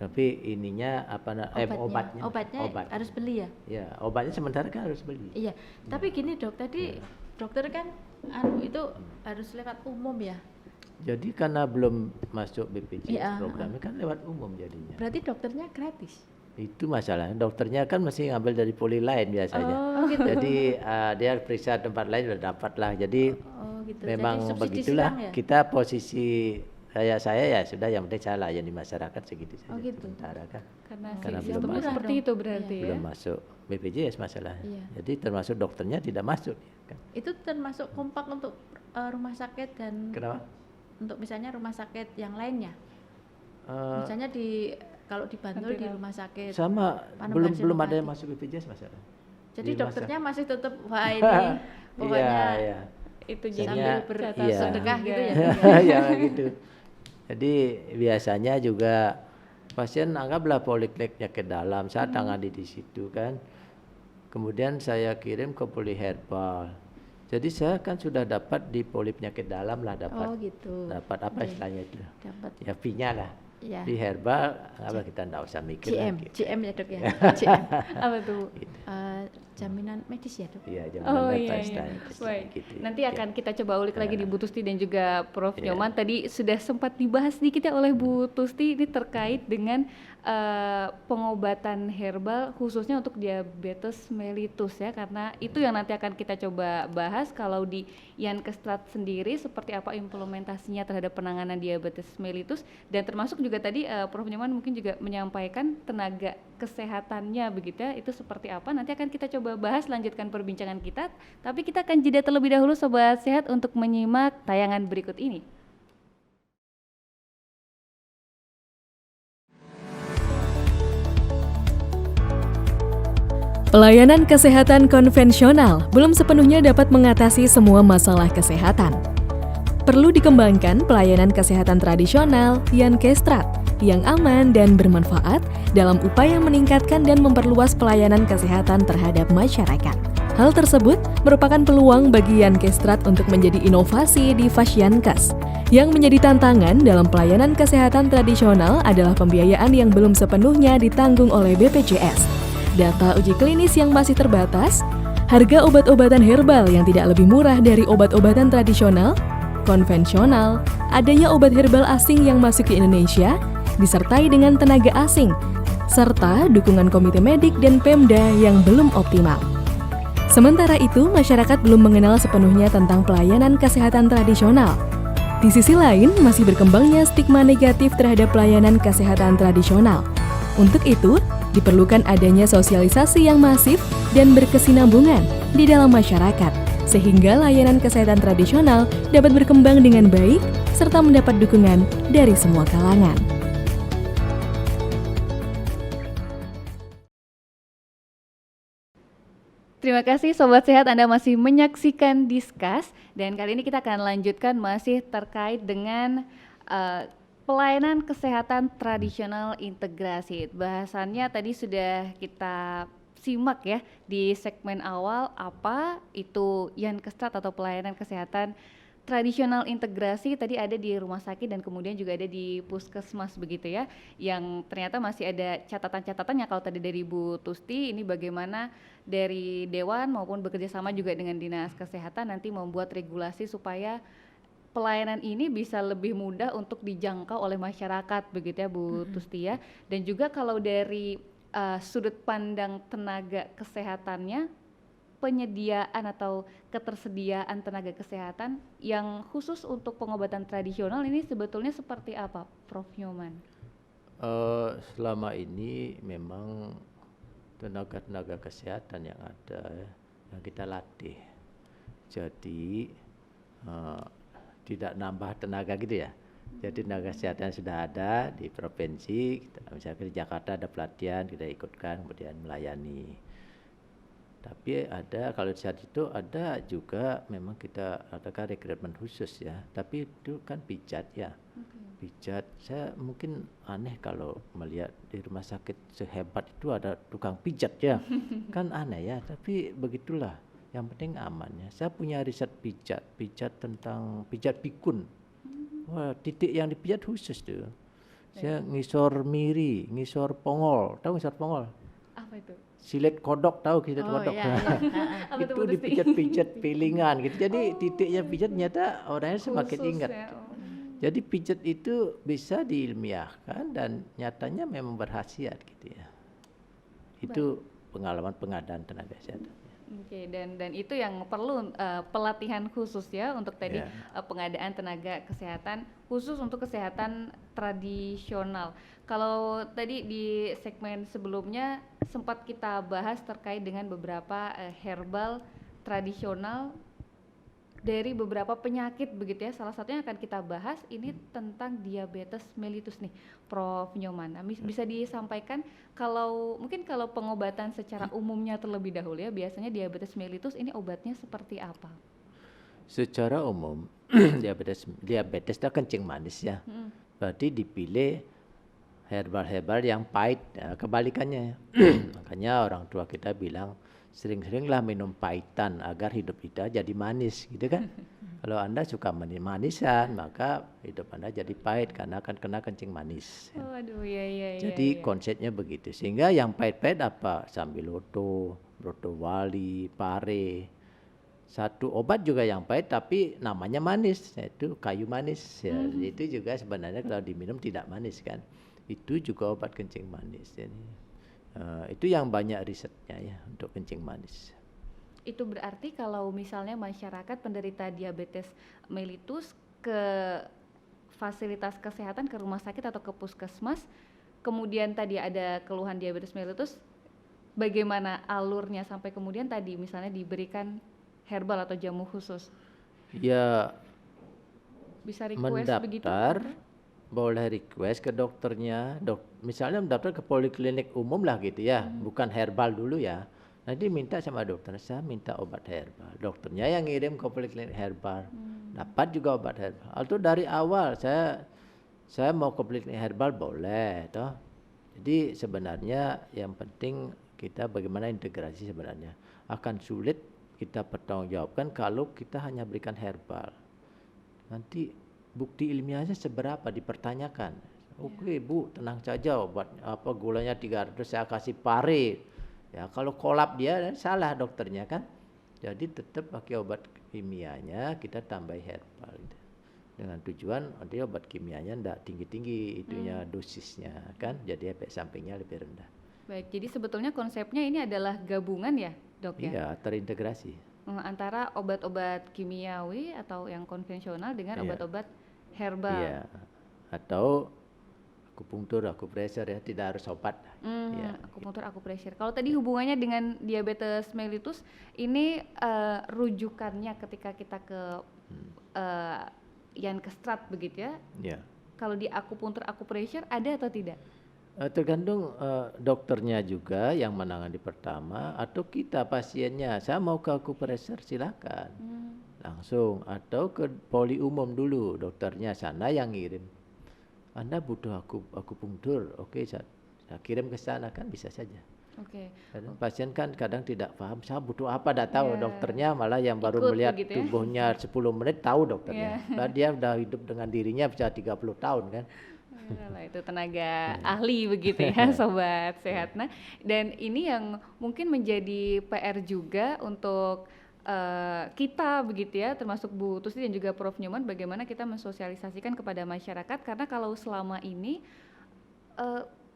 Tapi ininya obatnya harus beli ya? Ya, obatnya sementara kan harus beli. Iya, tapi gini dok, tadi dokter kan itu harus lewat umum ya? Jadi karena belum masuk BPJS Iya, programnya kan lewat umum jadinya. Berarti dokternya gratis? Itu masalahnya, dokternya kan mesti ngambil dari poli lain biasanya. Oh gitu. Jadi dia periksa tempat lain udah dapat lah. Jadi Oh gitu. memang Jadi subsidi begitulah. silang ya? Kita posisi saya ya sudah, yang penting saya layani masyarakat segitu saja. Oh, gitu. Sementara kan Karena Karena belum sistemnya masuk. seperti itu berarti ya. belum masuk BPJS masalahnya. Iya. Jadi termasuk dokternya tidak masuk. Kan. Itu termasuk kompak untuk rumah sakit dan Kenapa? untuk misalnya rumah sakit yang lainnya? Eh, Misalnya kalau di Bantul di rumah sakit. sama Panembahan belum ada Senopati. yang masuk BPJS masalah. Jadi di rumah dokternya masih tetap wah ini pokoknya Iya, Itu Misalnya, jadi iya. sedekah gitu ya. ya gitu. Jadi biasanya juga pasien anggaplah polikliniknya ke dalam, saya tangani di situ kan. Kemudian saya kirim ke poli herbal. Jadi saya kan sudah dapat di poli penyakit dalam lah dapat. Oh gitu. Dapat apa Iya. istilahnya itu? Dapat Ya fee-nya lah. ya. Di herbal apa kita enggak usah mikir GM, lagi. GM ya dok ya. GM. apa tuh? Jaminan medis ya dok. Iya, jangan Oh lupa iya, iya. istilahnya Baik. gitu. Nanti Ya. akan kita coba ulik lagi di Bu Tusti dan juga Prof. Iya. Nyoman. Tadi sudah sempat dibahas sedikit ya oleh Bu Tusti, ini terkait dengan pengobatan herbal khususnya untuk diabetes mellitus ya, karena itu yang nanti akan kita coba bahas. Kalau di Yankestrat sendiri seperti apa implementasinya terhadap penanganan diabetes mellitus, dan termasuk juga tadi Prof. Nyoman mungkin juga menyampaikan tenaga kesehatannya begitu ya, itu seperti apa, nanti akan kita coba bahas, lanjutkan perbincangan kita. Tapi kita akan jeda terlebih dahulu Sobat Sehat untuk menyimak tayangan berikut ini. Pelayanan kesehatan konvensional belum sepenuhnya dapat mengatasi semua masalah kesehatan. Perlu dikembangkan pelayanan kesehatan tradisional Yankestrat yang aman dan bermanfaat dalam upaya meningkatkan dan memperluas pelayanan kesehatan terhadap masyarakat. Hal tersebut merupakan peluang bagi Yankestrat untuk menjadi inovasi di Fasyankes. Yang menjadi tantangan dalam pelayanan kesehatan tradisional adalah pembiayaan yang belum sepenuhnya ditanggung oleh BPJS. Data uji klinis yang masih terbatas, harga obat-obatan herbal yang tidak lebih murah dari obat-obatan tradisional, konvensional, adanya obat herbal asing yang masuk ke Indonesia, disertai dengan tenaga asing, serta dukungan komite medik dan Pemda yang belum optimal. Sementara itu, masyarakat belum mengenal sepenuhnya tentang pelayanan kesehatan tradisional. Di sisi lain, masih berkembangnya stigma negatif terhadap pelayanan kesehatan tradisional. Untuk itu, diperlukan adanya sosialisasi yang masif dan berkesinambungan di dalam masyarakat, sehingga layanan kesehatan tradisional dapat berkembang dengan baik serta mendapat dukungan dari semua kalangan. Terima kasih Sobat Sehat, Anda masih menyaksikan Discuss, dan kali ini kita akan lanjutkan masih terkait dengan Pelayanan kesehatan tradisional integrasi. Bahasannya tadi sudah kita simak ya di segmen awal, apa itu Yankestrat atau pelayanan kesehatan tradisional integrasi. Tadi ada di rumah sakit dan kemudian juga ada di puskesmas begitu ya, yang ternyata masih ada catatan-catatannya. Kalau tadi dari Bu Tusti, ini bagaimana dari Dewan maupun bekerja sama juga dengan Dinas Kesehatan nanti membuat regulasi supaya pelayanan ini bisa lebih mudah untuk dijangkau oleh masyarakat begitu ya Bu Tusti ya. Dan juga kalau dari sudut pandang tenaga kesehatannya, penyediaan atau ketersediaan tenaga kesehatan yang khusus untuk pengobatan tradisional ini sebetulnya seperti apa, Prof. Nyoman? Selama ini memang tenaga-tenaga kesehatan yang ada yang kita latih. Jadi tidak nambah tenaga gitu ya. Jadi tenaga kesehatan sudah ada di provinsi, misalnya di Jakarta ada pelatihan, kita ikutkan kemudian melayani. Tapi ada, kalau di saat itu ada juga memang kita adakan rekrutmen khusus ya. Tapi itu kan pijat ya. Pijat, saya mungkin aneh kalau melihat di rumah sakit sehebat itu ada tukang pijat ya. Kan aneh ya, tapi begitulah. Yang penting aman ya. Saya punya riset pijat tentang pijat pikun. Wah, titik yang dipijat khusus tuh. Saya ngisor miri, ngisor pongol. Tahu ngisor pongol? Apa itu? Silet kodok, tahu silet kodok? Iya, iya. Apa Itu Bu Tusti? dipijat-pijat pilingan gitu. Jadi titiknya pijat nyata orangnya semakin Khusus ingat. ya. Jadi pijat itu bisa diilmiahkan dan nyatanya memang berkhasiat gitu ya. Itu pengalaman pengadaan tenaga kesehatan. Oke, dan itu yang perlu pelatihan khusus ya untuk tadi Ya. Pengadaan tenaga kesehatan khusus untuk kesehatan tradisional. Kalau tadi di segmen sebelumnya sempat kita bahas terkait dengan beberapa herbal tradisional dari beberapa penyakit begitu ya. Salah satunya akan kita bahas ini tentang diabetes mellitus nih, Prof. Nyoman. Nah, bisa disampaikan kalau mungkin kalau pengobatan secara umumnya terlebih dahulu ya, biasanya diabetes mellitus ini obatnya seperti apa? Secara umum diabetes itu kencing manis ya. Berarti dipilih herbal-herbal yang pahit, ya, kebalikannya. Makanya orang tua kita bilang sering-seringlah minum pahitan agar hidup kita jadi manis gitu kan. Kalau Anda suka manisan maka hidup Anda jadi pahit karena akan kena kencing manis. Oh, aduh ya. Jadi konsepnya begitu. Sehingga yang pahit-pahit apa? Sambiloto, brotowali, pare. Satu obat juga yang pahit tapi namanya manis, yaitu kayu manis. Ya, itu juga sebenarnya kalau diminum tidak manis kan. Itu juga obat kencing manis. Jadi itu yang banyak risetnya ya untuk kencing manis. Itu berarti kalau misalnya masyarakat penderita diabetes mellitus ke fasilitas kesehatan, ke rumah sakit atau ke puskesmas, kemudian tadi ada keluhan diabetes mellitus, bagaimana alurnya sampai kemudian tadi misalnya diberikan herbal atau jamu khusus? Ya Bisa request begitu? mendaftar, boleh request ke dokternya, misalnya mendaftar ke poliklinik umum lah gitu ya, bukan herbal dulu ya. Nanti minta sama dokter, saya minta obat herbal. Dokternya yang ngirim ke poliklinik herbal, dapat juga obat herbal. Atau dari awal saya mau ke poliklinik herbal boleh, toh. Jadi sebenarnya yang penting kita bagaimana integrasi sebenarnya. Akan sulit kita pertanggungjawabkan kalau kita hanya berikan herbal. Nanti bukti ilmiahnya seberapa dipertanyakan. Oke Bu, tenang saja, obat apa gulanya 300 saya kasih pare. Ya kalau kolap dia salah dokternya kan. Jadi tetap pakai obat kimianya, kita tambah herbal gitu. Dengan tujuan nanti obat kimianya enggak tinggi-tinggi itunya dosisnya kan, jadi efek sampingnya lebih rendah. Baik, jadi sebetulnya konsepnya ini adalah gabungan ya, Dok ya? Iya, terintegrasi. Antara obat-obat kimiawi atau yang konvensional dengan Iya. obat-obat herbal. Iya. Atau akupunktur, akupresur ya, tidak harus obat. Iya. Akupunktur, akupressure. Kalau tadi hubungannya dengan diabetes mellitus, ini rujukannya ketika kita ke Yankestrat begitu ya. Iya. Kalau di akupunktur, akupressure ada atau tidak? Tergantung dokternya juga yang menangani pertama atau kita pasiennya. Saya mau ke akupresur silakan langsung atau ke poli umum dulu dokternya sana yang ngirim. Anda butuh akupunktur, oke saya kirim ke sana kan bisa saja. Oke. Kadang pasien kan kadang tidak paham, saya butuh apa, tidak tahu. Iya. Dokternya malah yang baru Ikut melihat begitu ya. tubuhnya 10 menit tahu dokternya. Iya. Lah dia udah hidup dengan dirinya bisa 30 tahun kan. Lah itu tenaga ahli begitu ya sobat sehat. Nah, dan ini yang mungkin menjadi PR juga untuk kita begitu ya, termasuk Bu Tusti dan juga Prof Nyoman, bagaimana kita mensosialisasikan kepada masyarakat, karena kalau selama ini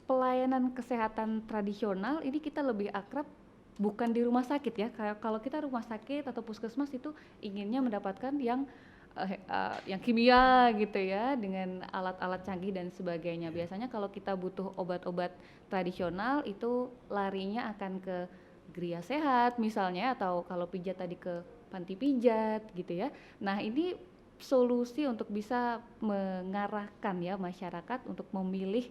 pelayanan kesehatan tradisional ini kita lebih akrab bukan di rumah sakit ya. Kayak kalau kita rumah sakit atau puskesmas itu inginnya mendapatkan yang kimia gitu ya, dengan alat-alat canggih dan sebagainya. Biasanya kalau kita butuh obat-obat tradisional itu larinya akan ke Gria Sehat misalnya, atau kalau pijat tadi ke panti pijat gitu ya. Nah, ini solusi untuk bisa mengarahkan ya masyarakat untuk memilih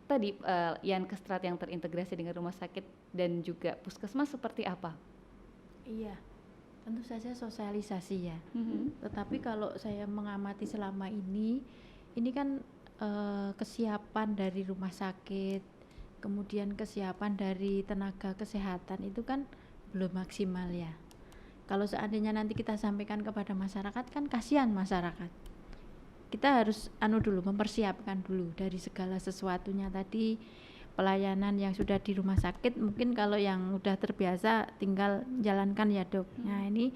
tadi Yankes Strat yang terintegrasi dengan rumah sakit dan juga puskesmas seperti apa? Iya, tentu saja sosialisasi ya. Tetapi kalau saya mengamati selama ini kan kesiapan dari rumah sakit, kemudian kesiapan dari tenaga kesehatan itu kan belum maksimal ya. Kalau seandainya nanti kita sampaikan kepada masyarakat kan kasihan masyarakat. Kita harus dulu mempersiapkan dulu dari segala sesuatunya tadi, pelayanan yang sudah di rumah sakit mungkin kalau yang udah terbiasa tinggal jalankan ya dok. Nah ini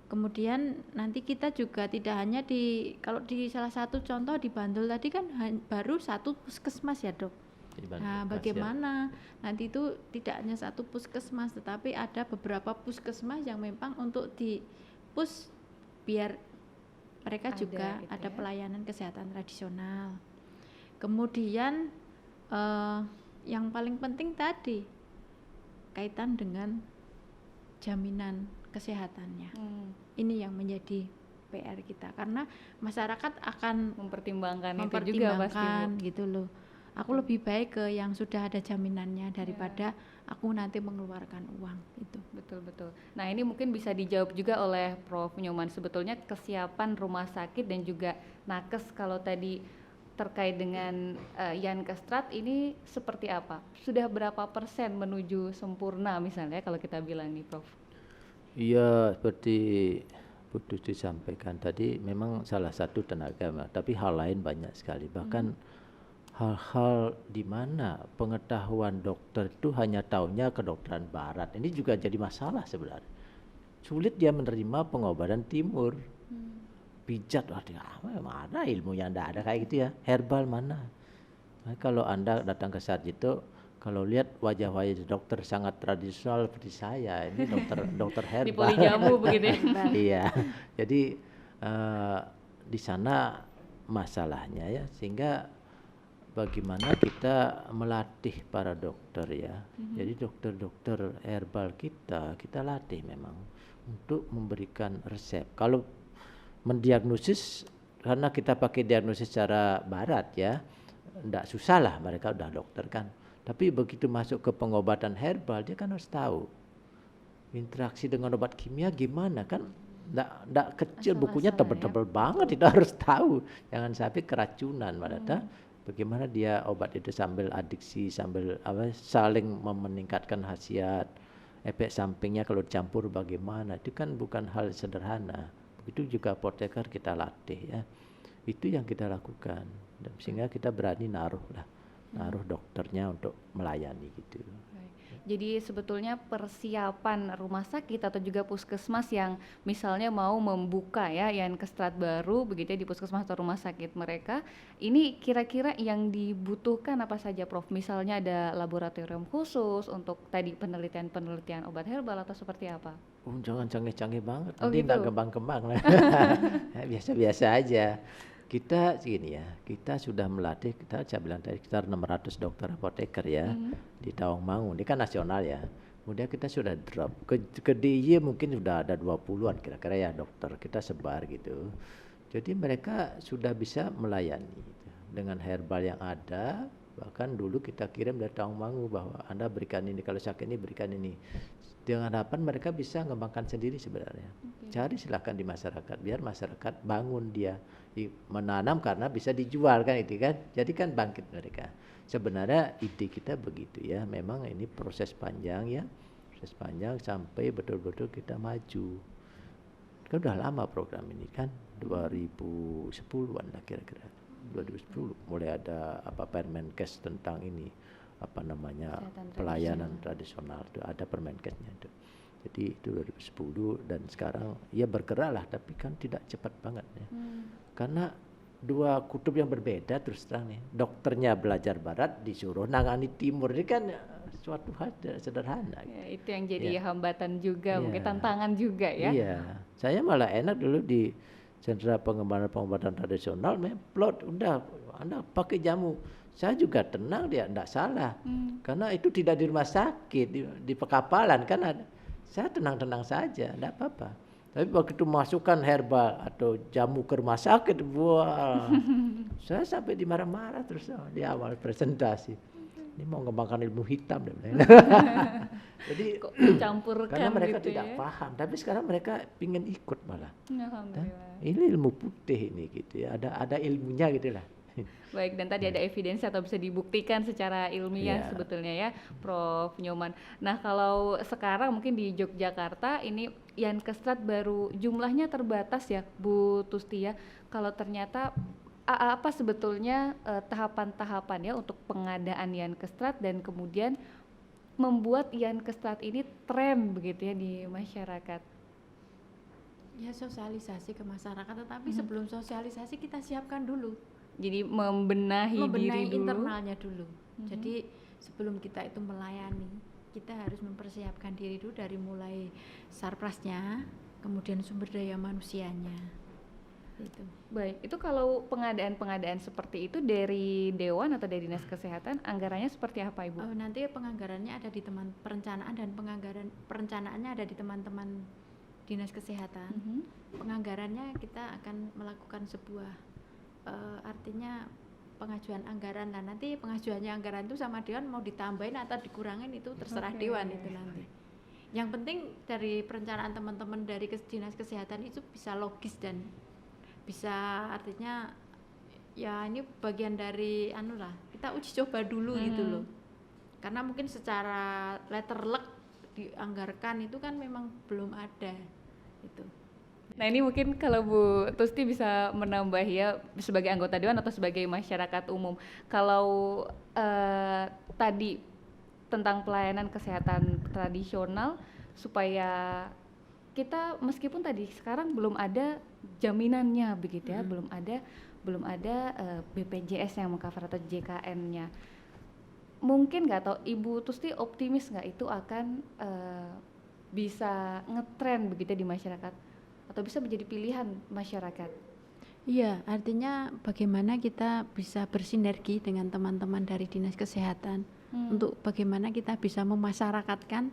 kemudian nanti kita juga tidak hanya kalau di salah satu contoh di Bantul tadi kan baru satu puskesmas ya dok. Nah bagaimana nanti itu tidak hanya satu puskesmas tetapi ada beberapa puskesmas yang memang untuk di push biar mereka juga gitu ada ya. pelayanan kesehatan tradisional. Kemudian yang paling penting tadi kaitan dengan jaminan kesehatannya. Ini yang menjadi PR kita karena masyarakat akan Mempertimbangkan itu juga pasti Bu. gitu loh. Aku lebih baik ke yang sudah ada jaminannya daripada aku nanti mengeluarkan uang itu. Betul. Nah ini mungkin bisa dijawab juga oleh Prof Nyoman, sebetulnya kesiapan rumah sakit dan juga nakes kalau tadi terkait dengan Yankes Strat ini seperti apa? Sudah berapa persen menuju sempurna misalnya kalau kita bilang nih Prof? Iya, seperti Bu Tusti sampaikan tadi, memang salah satu tenaga, tapi hal lain banyak sekali. Bahkan hal-hal di mana pengetahuan dokter itu hanya tahunya kedokteran barat. Ini juga jadi masalah sebenarnya. Sulit dia menerima pengobatan timur. Pijat, mana ilmunya, enggak ada kayak gitu ya. Herbal mana? Nah, kalau Anda datang ke Sarjito, kalau lihat wajah-wajah dokter sangat tradisional seperti saya, ini dokter herbal. Di Polijamu begitu ya. Iya. Jadi di sana masalahnya ya, sehingga bagaimana kita melatih para dokter ya. Jadi dokter-dokter herbal kita latih memang untuk memberikan resep. Kalau mendiagnosis, karena kita pakai diagnosis secara barat ya, enggak susah lah, mereka udah dokter kan. Tapi begitu masuk ke pengobatan herbal, dia kan harus tahu interaksi dengan obat kimia gimana kan. Enggak kecil, bukunya tebel-tebel banget, itu harus tahu. Jangan sampai keracunan, malah bagaimana dia obat itu sambil adiksi, sambil saling meningkatkan khasiat, efek sampingnya kalau dicampur bagaimana, itu kan bukan hal sederhana. Begitu juga apoteker kita latih ya, itu yang kita lakukan, dan sehingga kita berani naruh dokternya untuk melayani gitu. Jadi sebetulnya persiapan rumah sakit atau juga puskesmas yang misalnya mau membuka ya Yankes Strat baru begitu ya di puskesmas atau rumah sakit mereka, ini kira-kira yang dibutuhkan apa saja Prof? Misalnya ada laboratorium khusus untuk tadi penelitian obat herbal atau seperti apa? Jangan canggih-canggih banget, Oh, nanti gitu. enggak kembang-kembang lah. Biasa-biasa aja. Kita gini ya, kita sudah melatih, saya bilang tadi sekitar 600 dokter apoteker ya di Tawangmangu, ini kan nasional ya. Kemudian kita sudah drop ke DIY, mungkin sudah ada 20-an kira-kira ya dokter, kita sebar gitu. Jadi mereka sudah bisa melayani gitu. Dengan herbal yang ada, Bahkan dulu kita kirim dari Tawangmangu bahwa Anda berikan ini, kalau sakit ini berikan ini. Dengan harapan mereka bisa mengembangkan sendiri sebenarnya. Cari silakan di masyarakat, biar masyarakat bangun dia menanam karena bisa dijual kan itu kan. Jadi kan bangkit mereka. Sebenarnya ide kita begitu ya. Memang ini proses panjang ya. Proses panjang sampai betul-betul kita maju. Kan udah lama program ini kan 2010-an lah kira-kira. 2010 mulai ada Permenkes tentang ini pelayanan tradisional itu ada Permenkesnya itu. Jadi itu 2010 dan sekarang ya bergerak lah tapi kan tidak cepat banget ya. Karena dua kutub yang berbeda terus terang nih. Dokternya belajar barat disuruh nangani timur ini kan suatu hal sederhana. Ya, itu yang jadi hambatan juga, mungkin tantangan juga ya. Iya, saya malah enak dulu di sentra pengembangan pengobatan tradisional, plot udah Anda pakai jamu. Saya juga tenang dia, enggak salah. Karena itu tidak di rumah sakit, di pekapalan kan ada. Saya tenang-tenang saja, enggak apa-apa. Tapi begitu masukkan herbal atau jamu ke rumah sakit, wah, saya sampai dimarah-marah terus di awal presentasi. Ini mau mengembangkan ilmu hitam jadi kok dicampurkan karena mereka gitu tidak paham, tapi sekarang mereka ingin ikut malah. Alhamdulillah. Ini ilmu putih ini gitu ya, ada ilmunya gitu lah. Baik, dan tadi ada evidensi atau bisa dibuktikan secara ilmiah sebetulnya ya, Prof. Nyoman. Nah, kalau sekarang mungkin di Yogyakarta ini Yankestrat baru jumlahnya terbatas ya, Bu Tusti ya. Kalau ternyata apa sebetulnya tahapan-tahapan ya untuk pengadaan Yankestrat dan kemudian membuat Yankestrat ini tren begitu ya di masyarakat? Ya sosialisasi ke masyarakat, tetapi sebelum sosialisasi kita siapkan dulu. Jadi membenahi diri dulu. Internalnya dulu. Jadi sebelum kita itu melayani, kita harus mempersiapkan diri dulu dari mulai sarprasnya, kemudian sumber daya manusianya. Itu. Baik, itu kalau pengadaan-pengadaan seperti itu dari Dewan atau dari Dinas Kesehatan, anggarannya seperti apa Ibu? Nanti penganggarannya ada di teman perencanaan dan perencanaannya ada di teman-teman Dinas Kesehatan. Penganggarannya kita akan melakukan sebuah artinya pengajuan anggaran. Nah, nanti pengajuannya anggaran itu sama Dewan mau ditambahin atau dikurangin itu terserah Dewan itu nanti. Yang penting dari perencanaan teman-teman dari Dinas Kesehatan itu bisa logis dan bisa artinya ya ini bagian dari kita uji coba dulu gitu loh. Karena mungkin secara letterlek dianggarkan itu kan memang belum ada itu. Nah, ini mungkin kalau Bu Tusti bisa menambah ya sebagai anggota Dewan atau sebagai masyarakat umum. Kalau tadi tentang pelayanan kesehatan tradisional supaya kita meskipun tadi sekarang belum ada jaminannya begitu ya, belum ada BPJS yang mengcover atau JKN-nya. Mungkin nggak tahu Ibu Tusti optimis nggak itu akan bisa ngetren begitu di masyarakat atau bisa menjadi pilihan masyarakat? Iya, artinya bagaimana kita bisa bersinergi dengan teman-teman dari Dinas Kesehatan untuk bagaimana kita bisa memasyarakatkan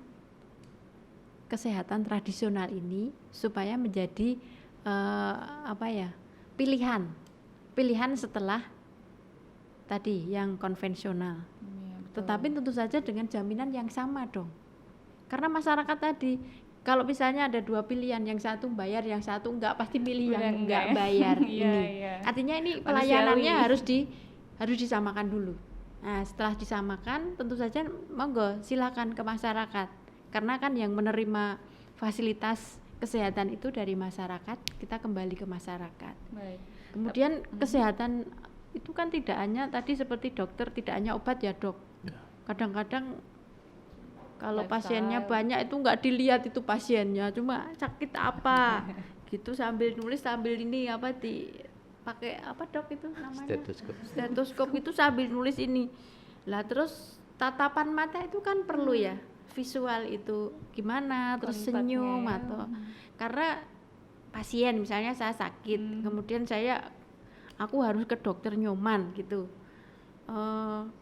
kesehatan tradisional ini supaya menjadi pilihan setelah tadi yang konvensional. Tetapi tentu saja dengan jaminan yang sama dong. Karena masyarakat tadi kalau misalnya ada dua pilihan, yang satu bayar, yang satu enggak, pasti pilih yang enggak bayar ini. Artinya ini pelayanannya harus disamakan dulu. Nah, setelah disamakan tentu saja monggo silakan ke masyarakat. Karena kan yang menerima fasilitas kesehatan itu dari masyarakat, kita kembali ke masyarakat. Baik. Kemudian kesehatan itu kan tidak hanya tadi seperti dokter, tidak hanya obat ya dok. Kadang-kadang kalau pasiennya banyak itu nggak dilihat itu pasiennya, cuma sakit apa gitu sambil nulis sambil ini pakai apa dok itu namanya stetoskop itu sambil nulis ini lah. Terus tatapan mata itu kan perlu ya, visual itu gimana, terus senyum atau karena pasien misalnya saya sakit kemudian aku harus ke dokter Nyoman gitu.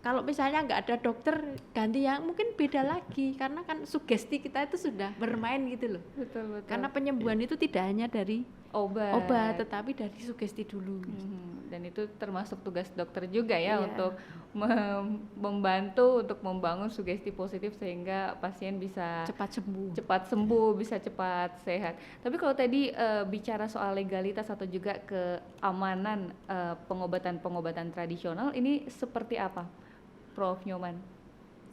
Kalau misalnya nggak ada dokter ganti yang mungkin beda lagi karena kan sugesti kita itu sudah bermain gitu loh. Betul. Karena penyembuhan itu tidak hanya dari obat tetapi dari sugesti dulu. Dan itu termasuk tugas dokter juga ya Iya. untuk membantu untuk membangun sugesti positif sehingga pasien bisa cepat sembuh. bisa cepat sehat. Tapi kalau tadi bicara soal legalitas atau juga keamanan pengobatan tradisional, ini seperti apa, Prof. Nyoman?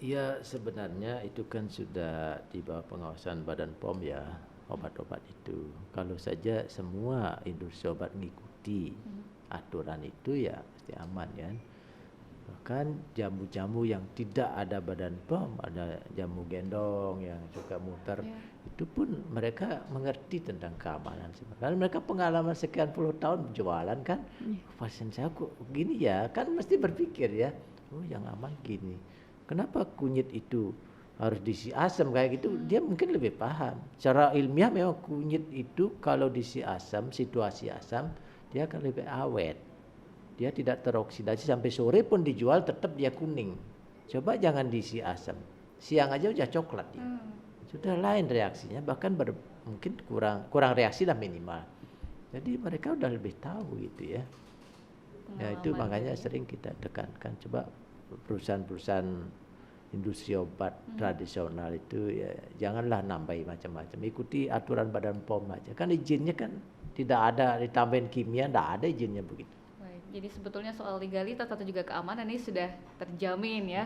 Ya sebenarnya itu kan sudah di bawah pengawasan Badan POM ya, obat-obat itu. Kalau saja semua industri obat mengikuti aturan itu ya pasti aman kan. Bahkan jamu-jamu yang tidak ada Badan POM, ada jamu gendong yang suka muter, itu pun mereka mengerti tentang keamanan. Karena mereka pengalaman sekian puluh tahun jualan kan, pasien saya kok gini ya, kan mesti berpikir ya, oh yang aman gini. Kenapa kunyit itu harus diisi asam kayak gitu? Dia mungkin lebih paham. Secara ilmiah memang kunyit itu kalau diisi asam, situasi asam, dia akan lebih awet. Dia tidak teroksidasi sampai sore pun dijual tetap dia kuning. Coba jangan diisi asam. Siang aja udah coklat dia. Sudah lain reaksinya, bahkan mungkin kurang reaksi lah minimal. Jadi mereka udah lebih tahu gitu ya. Ya itu makanya sering kita tekankan, coba perusahaan-perusahaan industri obat tradisional itu ya janganlah nambahi macam-macam, ikuti aturan Badan POM aja. Kan izinnya kan tidak ada ditambahin kimia, tidak ada izinnya begitu. Baik, jadi sebetulnya soal legalitas atau juga keamanan ini sudah terjamin ya,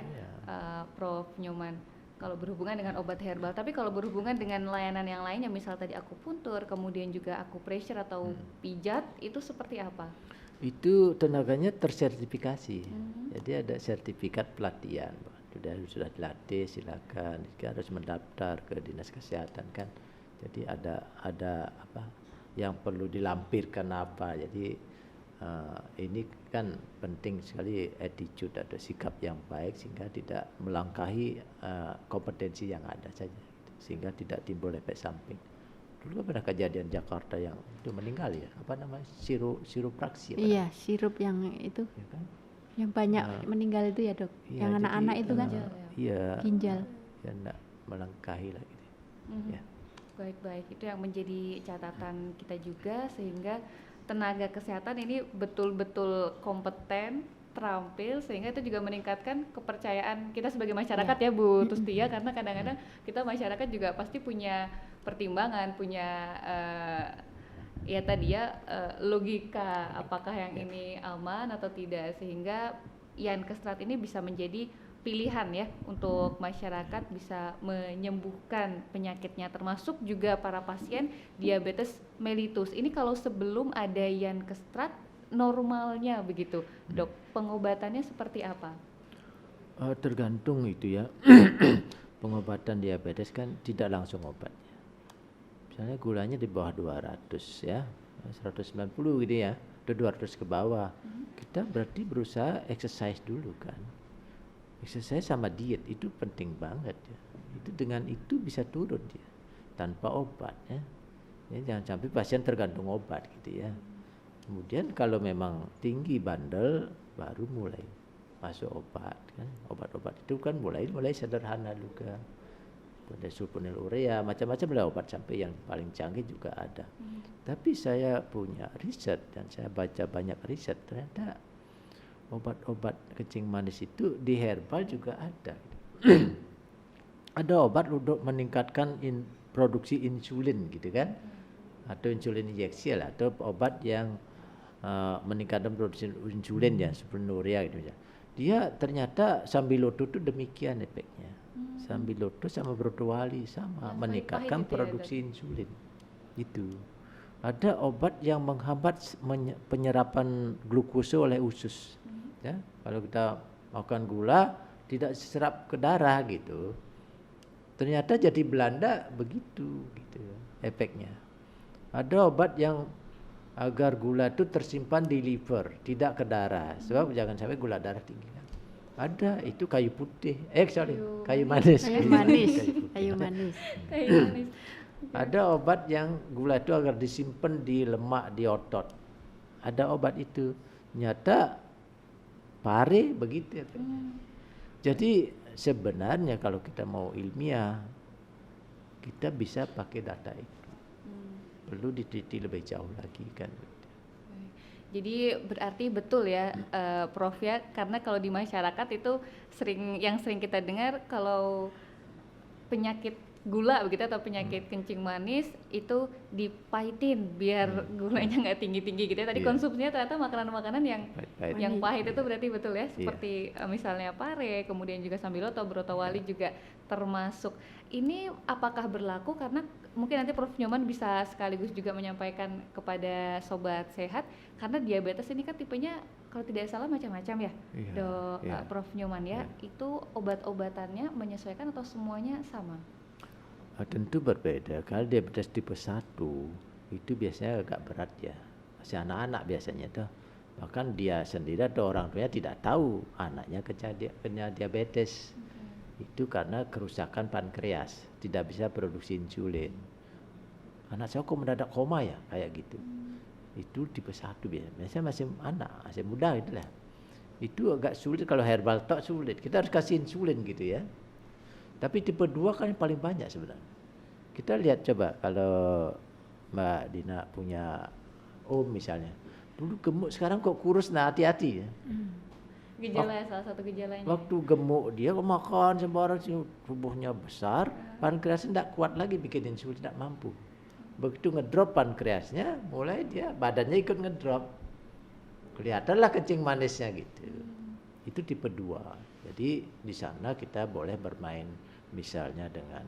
Prof. Nyoman. Kalau berhubungan dengan obat herbal, tapi kalau berhubungan dengan layanan yang lainnya, misal tadi akupuntur, kemudian juga akupressure atau pijat, itu seperti apa? Itu tenaganya tersertifikasi, jadi ada sertifikat pelatihan. Sudah dilatih, silakan. Harus mendaftar ke dinas kesehatan kan. Jadi ada apa yang perlu dilampirkan apa. Jadi ini kan penting sekali attitude atau sikap yang baik sehingga tidak melangkahi kompetensi yang ada saja, sehingga tidak timbul efek samping. Dulu pernah kejadian Jakarta yang itu meninggal ya, apa namanya, sirupraksi. Iya, sirup yang itu. Ya kan? Yang banyak meninggal itu ya dok, Iya, yang anak-anak itu kan, iya, ginjal. ya enggak melangkahi lah gitu. Ya. Baik-baik, itu yang menjadi catatan kita juga sehingga tenaga kesehatan ini betul-betul kompeten, terampil, sehingga itu juga meningkatkan kepercayaan kita sebagai masyarakat ya Bu Tustia, karena kadang-kadang kita masyarakat juga pasti punya pertimbangan, punya ya tadi ya logika apakah yang ini aman atau tidak, sehingga Ian Kestrat ini bisa menjadi pilihan ya untuk masyarakat bisa menyembuhkan penyakitnya, termasuk juga para pasien diabetes mellitus. Ini kalau sebelum ada Ian Kestrat normalnya begitu dok, pengobatannya seperti apa? Tergantung itu ya. Pengobatan diabetes kan tidak langsung obatnya. Misalnya gulanya di bawah 200 ya, 190 gitu ya, udah 200 ke bawah. Kita berarti berusaha exercise dulu kan. Exercise sama diet itu penting banget ya. Itu dengan itu bisa turun dia tanpa obat ya. Ya jangan sampai pasien tergantung obat gitu ya. Kemudian kalau memang tinggi bandel baru mulai masuk obat kan. Obat-obat itu kan mulai sederhana juga. Ada sulfonylurea, macam-macam lah obat sampai yang paling canggih juga ada. Tapi saya punya riset dan saya baca banyak riset, ternyata obat-obat kencing manis itu di herbal juga ada. Ada obat untuk meningkatkan produksi insulin gitu kan, atau insulin injeksi lah, atau obat yang meningkatkan produksi insulin ya, sulfonylurea gitu ya. Dia ternyata sambiloto itu demikian efeknya. Sambiloto sama brotowali sama meningkatkan produksi insulin. Itu. Ada obat yang menghambat penyerapan glukosa oleh usus. Ya, kalau kita makan gula tidak diserap ke darah gitu. Ternyata jadi Belanda begitu gitu efeknya. Ada obat yang agar gula itu tersimpan di liver, tidak ke darah. Sebab jangan sampai gula darah tinggi. Ada itu kayu putih, kayu manis. Kayu manis. Ada obat yang gula itu agar disimpan di lemak di otot. Ada obat itu, nyata pare begitu. Jadi sebenarnya kalau kita mau ilmiah, kita bisa pakai data itu. Perlu diteliti lebih jauh lagi kan. Jadi berarti betul ya, Prof ya, karena kalau di masyarakat itu yang sering kita dengar kalau penyakit gula begitu atau penyakit kencing manis itu dipahitin biar gulanya nggak tinggi-tinggi gitu ya. Tadi Iya. konsumsinya ternyata makanan-makanan yang Pahit-pahit. yang pahit itu berarti betul ya, Iya. seperti misalnya pare, kemudian juga sambiloto, brotowali juga termasuk. Ini apakah berlaku karena mungkin nanti Prof Nyoman bisa sekaligus juga menyampaikan kepada sobat sehat, karena diabetes ini kan tipenya kalau tidak salah macam-macam ya, Iya, iya. Prof Nyoman ya. Itu obat-obatannya menyesuaikan atau semuanya sama? Tentu berbeda. Kalau diabetes tipe 1 itu biasanya agak berat ya, masih anak-anak biasanya tuh. Bahkan dia sendiri atau orang tuanya tidak tahu anaknya kena diabetes. Itu karena kerusakan pankreas, tidak bisa produksi insulin. Anak saya kok mendadak koma ya, kayak gitu. Itu tipe 1 biasanya masih anak, masih muda gitu lah. Itu agak sulit, kalau herbal tok sulit, kita harus kasih insulin gitu ya. Tapi tipe 2 kan yang paling banyak sebenarnya. Kita lihat coba kalau Mbak Dina punya Om misalnya, dulu gemuk sekarang kok kurus, nah hati-hati ya. Gejala salah satu gejalanya. Waktu gemuk dia kok makan sembarang, tubuhnya besar, pankreasnya tidak kuat lagi bikin insulin, tidak mampu. Begitu ngedrop pankreasnya, mulai dia badannya ikut ngedrop. Kelihatanlah kencing manisnya gitu. Itu tipe 2. Jadi di sana kita boleh bermain misalnya dengan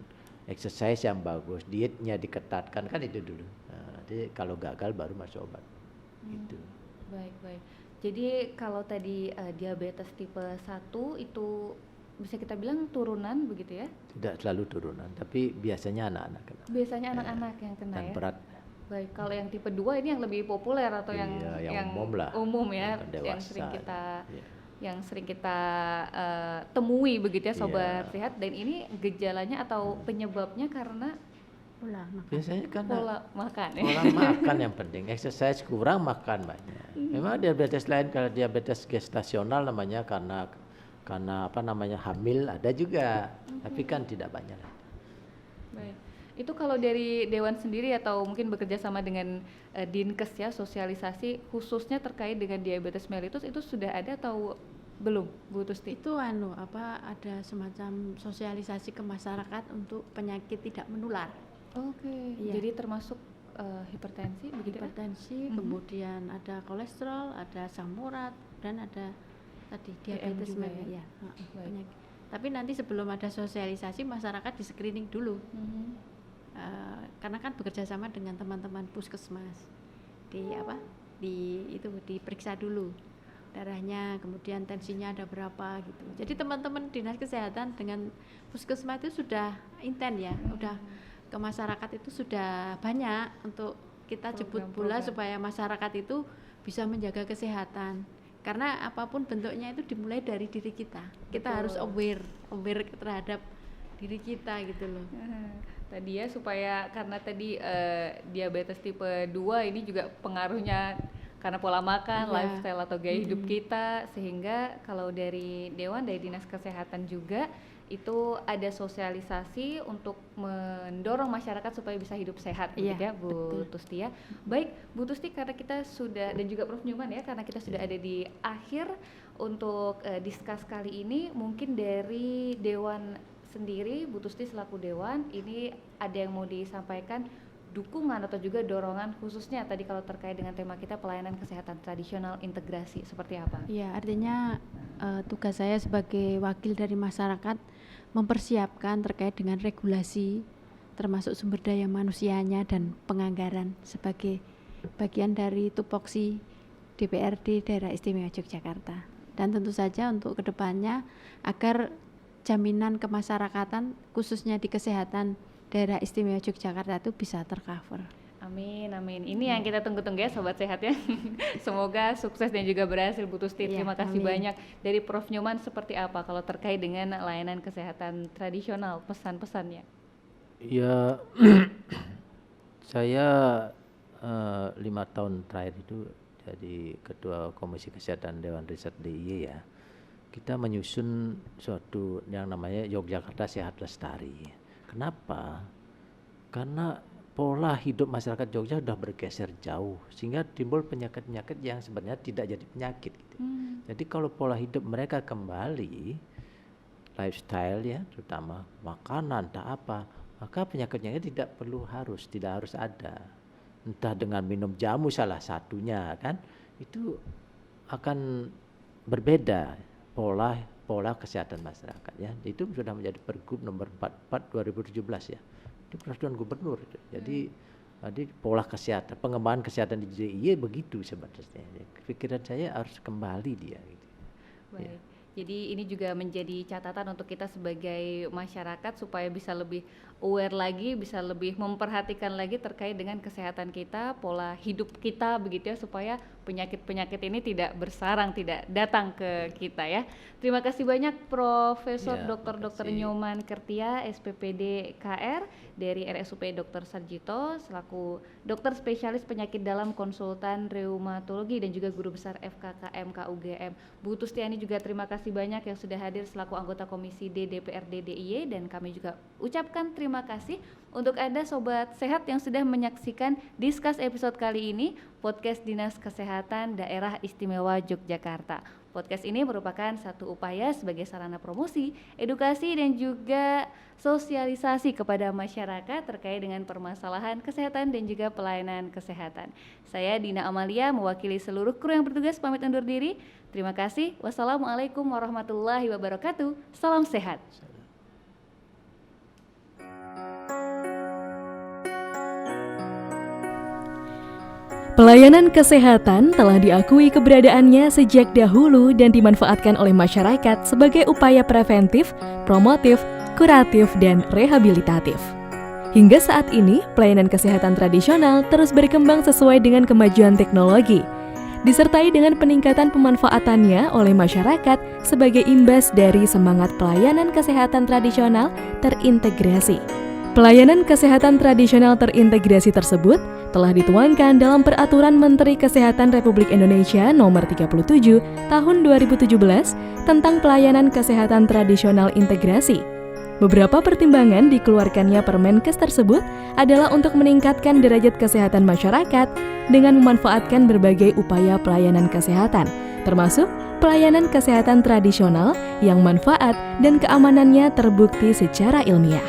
exercise yang bagus, dietnya diketatkan, kan itu dulu. Nah, jadi kalau gagal baru masuk obat. Gitu. Baik. Jadi kalau tadi diabetes tipe 1 itu bisa kita bilang turunan begitu ya? Tidak selalu turunan, tapi biasanya anak-anak kena. Biasanya anak-anak yang kena Dan ya. berat. Baik, kalau yang tipe 2 ini yang lebih populer atau Iya, yang umum lah. umum ya, Yang yang dewasa. sering kita temui begitu ya sobat Iya. sehat, dan ini gejalanya atau penyebabnya karena Pola makan. Biasanya karena pola makan ya. pola makan yang penting, exercise kurang, makan banyak. Memang diabetes lain, kalau diabetes gestasional namanya karena apa namanya hamil ada juga, tapi kan tidak banyak. Baik. Itu kalau dari Dewan sendiri atau mungkin bekerja sama dengan Dinkes ya, sosialisasi khususnya terkait dengan diabetes mellitus itu sudah ada atau belum, Bu Tusti? Itu ada semacam sosialisasi ke masyarakat untuk penyakit tidak menular. Oke. Iya. Jadi termasuk hipertensi begitu kan? Hipertensi, Mhm. kemudian ada kolesterol, ada asam urat, dan ada tadi diabetes juga mellitus ya? ya. Baik. Penyakit. Tapi nanti sebelum ada sosialisasi masyarakat di screening dulu. Mhm. Karena kan bekerja sama dengan teman-teman puskesmas diperiksa dulu darahnya, kemudian tensinya ada berapa gitu. Jadi teman-teman dinas kesehatan dengan puskesmas itu sudah intent ya, udah ke masyarakat itu sudah banyak untuk kita jemput bola Program-program. supaya masyarakat itu bisa menjaga kesehatan. Karena apapun bentuknya itu dimulai dari diri kita. Kita Betul. harus aware terhadap diri kita gitu loh. Tadi ya, supaya karena tadi diabetes tipe 2 ini juga pengaruhnya karena pola makan, Iya. lifestyle atau gaya hidup kita, sehingga kalau dari Dewan, dari Dinas Kesehatan juga itu ada sosialisasi untuk mendorong masyarakat supaya bisa hidup sehat, Iya, begitu ya Bu betul. Tusti ya. Baik Bu Tusti, karena kita sudah, dan juga Prof Nyoman ya, karena kita sudah ada di akhir untuk discuss kali ini, mungkin dari Dewan sendiri, Bu Tusti selaku Dewan, ini ada yang mau disampaikan dukungan atau juga dorongan khususnya tadi kalau terkait dengan tema kita pelayanan kesehatan tradisional integrasi, seperti apa? Ya, artinya tugas saya sebagai wakil dari masyarakat mempersiapkan terkait dengan regulasi termasuk sumber daya manusianya dan penganggaran sebagai bagian dari tupoksi DPRD Daerah Istimewa Yogyakarta. Dan tentu saja untuk kedepannya agar jaminan kemasyarakatan khususnya di kesehatan Daerah Istimewa Yogyakarta itu bisa tercover. Amin, amin. Ini yang kita tunggu-tunggu ya Sobat Sehat ya. Semoga sukses dan juga berhasil Bu Tusti. Iya, Terima kasih amin. banyak. Dari Prof Nyoman seperti apa kalau terkait dengan layanan kesehatan tradisional, pesan-pesannya? Ya, saya 5 tahun terakhir itu jadi Ketua Komisi Kesehatan Dewan Riset DIY ya. Kita menyusun suatu yang namanya Yogyakarta Sehat Lestari. Kenapa? Karena pola hidup masyarakat Jogja sudah bergeser jauh sehingga timbul penyakit-penyakit yang sebenarnya tidak jadi penyakit gitu. Jadi kalau pola hidup mereka kembali, lifestyle ya, terutama makanan tak apa, maka penyakitnya tidak harus ada. Entah dengan minum jamu salah satunya kan, itu akan berbeda pola kesehatan masyarakat ya. Itu sudah menjadi Pergub nomor 44 2017 ya. Itu peraturan gubernur itu. Jadi pola kesehatan, pengembangan kesehatan di DIY begitu sebenarnya. Pikiran saya harus kembali dia gitu. Baik. Ya. Jadi ini juga menjadi catatan untuk kita sebagai masyarakat supaya bisa lebih aware lagi, bisa lebih memperhatikan lagi terkait dengan kesehatan kita, pola hidup kita begitu ya, supaya penyakit-penyakit ini tidak bersarang, tidak datang ke kita ya. Terima kasih banyak Profesor Ya, Dr. terima Dr. kasih. Nyoman Kertia, SPPD KR dari RSUP Dr. Sarjito selaku dokter spesialis penyakit dalam konsultan reumatologi dan juga guru besar FKKM KUGM. Bu Tustiani juga terima kasih banyak yang sudah hadir selaku anggota Komisi D DPRD DIY, dan kami juga ucapkan terima kasih untuk Anda Sobat Sehat yang sudah menyaksikan Discuss episode kali ini, podcast Dinas Kesehatan Daerah Istimewa Yogyakarta. Podcast ini merupakan satu upaya sebagai sarana promosi, edukasi dan juga sosialisasi kepada masyarakat terkait dengan permasalahan kesehatan dan juga pelayanan kesehatan. Saya Dina Amalia mewakili seluruh kru yang bertugas pamit undur diri. Terima kasih. Wassalamualaikum warahmatullahi wabarakatuh. Salam sehat. Pelayanan kesehatan telah diakui keberadaannya sejak dahulu dan dimanfaatkan oleh masyarakat sebagai upaya preventif, promotif, kuratif, dan rehabilitatif. Hingga saat ini, pelayanan kesehatan tradisional terus berkembang sesuai dengan kemajuan teknologi, disertai dengan peningkatan pemanfaatannya oleh masyarakat sebagai imbas dari semangat pelayanan kesehatan tradisional terintegrasi. Pelayanan kesehatan tradisional terintegrasi tersebut telah dituangkan dalam Peraturan Menteri Kesehatan Republik Indonesia Nomor 37 Tahun 2017 tentang Pelayanan Kesehatan Tradisional Integrasi. Beberapa pertimbangan dikeluarkannya Permenkes tersebut adalah untuk meningkatkan derajat kesehatan masyarakat dengan memanfaatkan berbagai upaya pelayanan kesehatan, termasuk pelayanan kesehatan tradisional yang manfaat dan keamanannya terbukti secara ilmiah.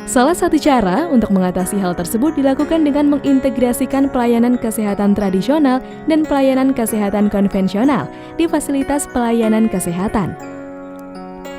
Salah satu cara untuk mengatasi hal tersebut dilakukan dengan mengintegrasikan pelayanan kesehatan tradisional dan pelayanan kesehatan konvensional di fasilitas pelayanan kesehatan.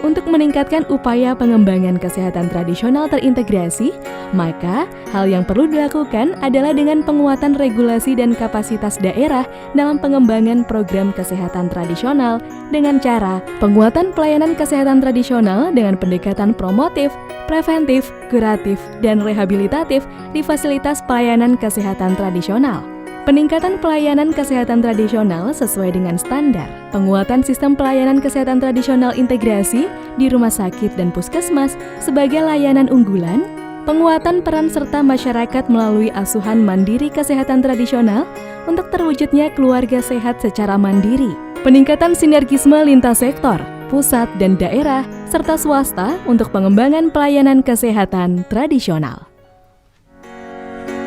Untuk meningkatkan upaya pengembangan kesehatan tradisional terintegrasi, maka hal yang perlu dilakukan adalah dengan penguatan regulasi dan kapasitas daerah dalam pengembangan program kesehatan tradisional dengan cara penguatan pelayanan kesehatan tradisional dengan pendekatan promotif, preventif, kuratif, dan rehabilitatif di fasilitas pelayanan kesehatan tradisional. Peningkatan pelayanan kesehatan tradisional sesuai dengan standar, penguatan sistem pelayanan kesehatan tradisional integrasi di rumah sakit dan puskesmas sebagai layanan unggulan, penguatan peran serta masyarakat melalui asuhan mandiri kesehatan tradisional untuk terwujudnya keluarga sehat secara mandiri, peningkatan sinergisme lintas sektor, pusat dan daerah, serta swasta untuk pengembangan pelayanan kesehatan tradisional.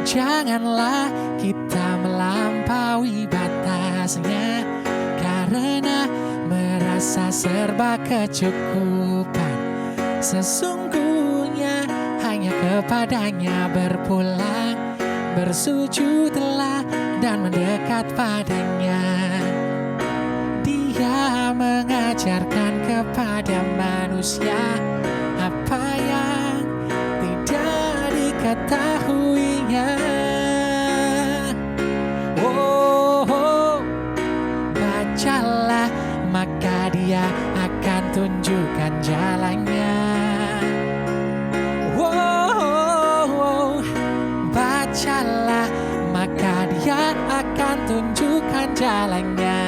Janganlah kita melampaui batasnya karena merasa serba kecukupan. Sesungguhnya hanya kepadanya berpulang, bersujudlah dan mendekat padanya. Dia mengajarkan kepada manusia apa yang tidak diketahuinya. Bacalah maka dia akan tunjukkan jalannya. Bacalah maka dia akan tunjukkan jalannya.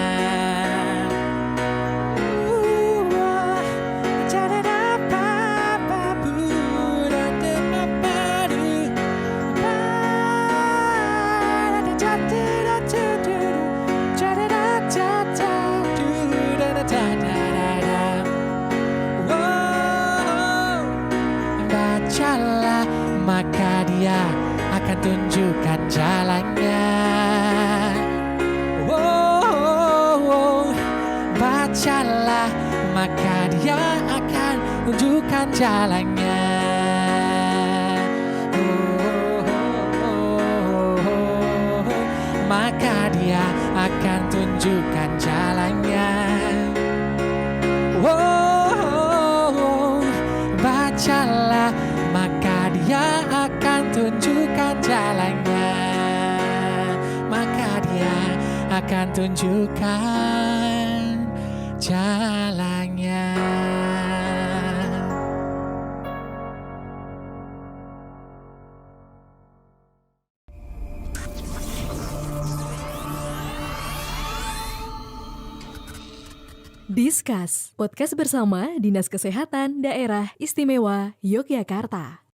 maka Dia akan tunjukkan jalannya. Bacalah, maka Dia akan tunjukkan jalannya. Maka Dia akan tunjukkan jalannya. Bacalah, maka Dia akan tunjukkan jalannya. Maka Dia akan tunjukkan jalannya. Discuss, podcast bersama Dinas Kesehatan Daerah Istimewa Yogyakarta.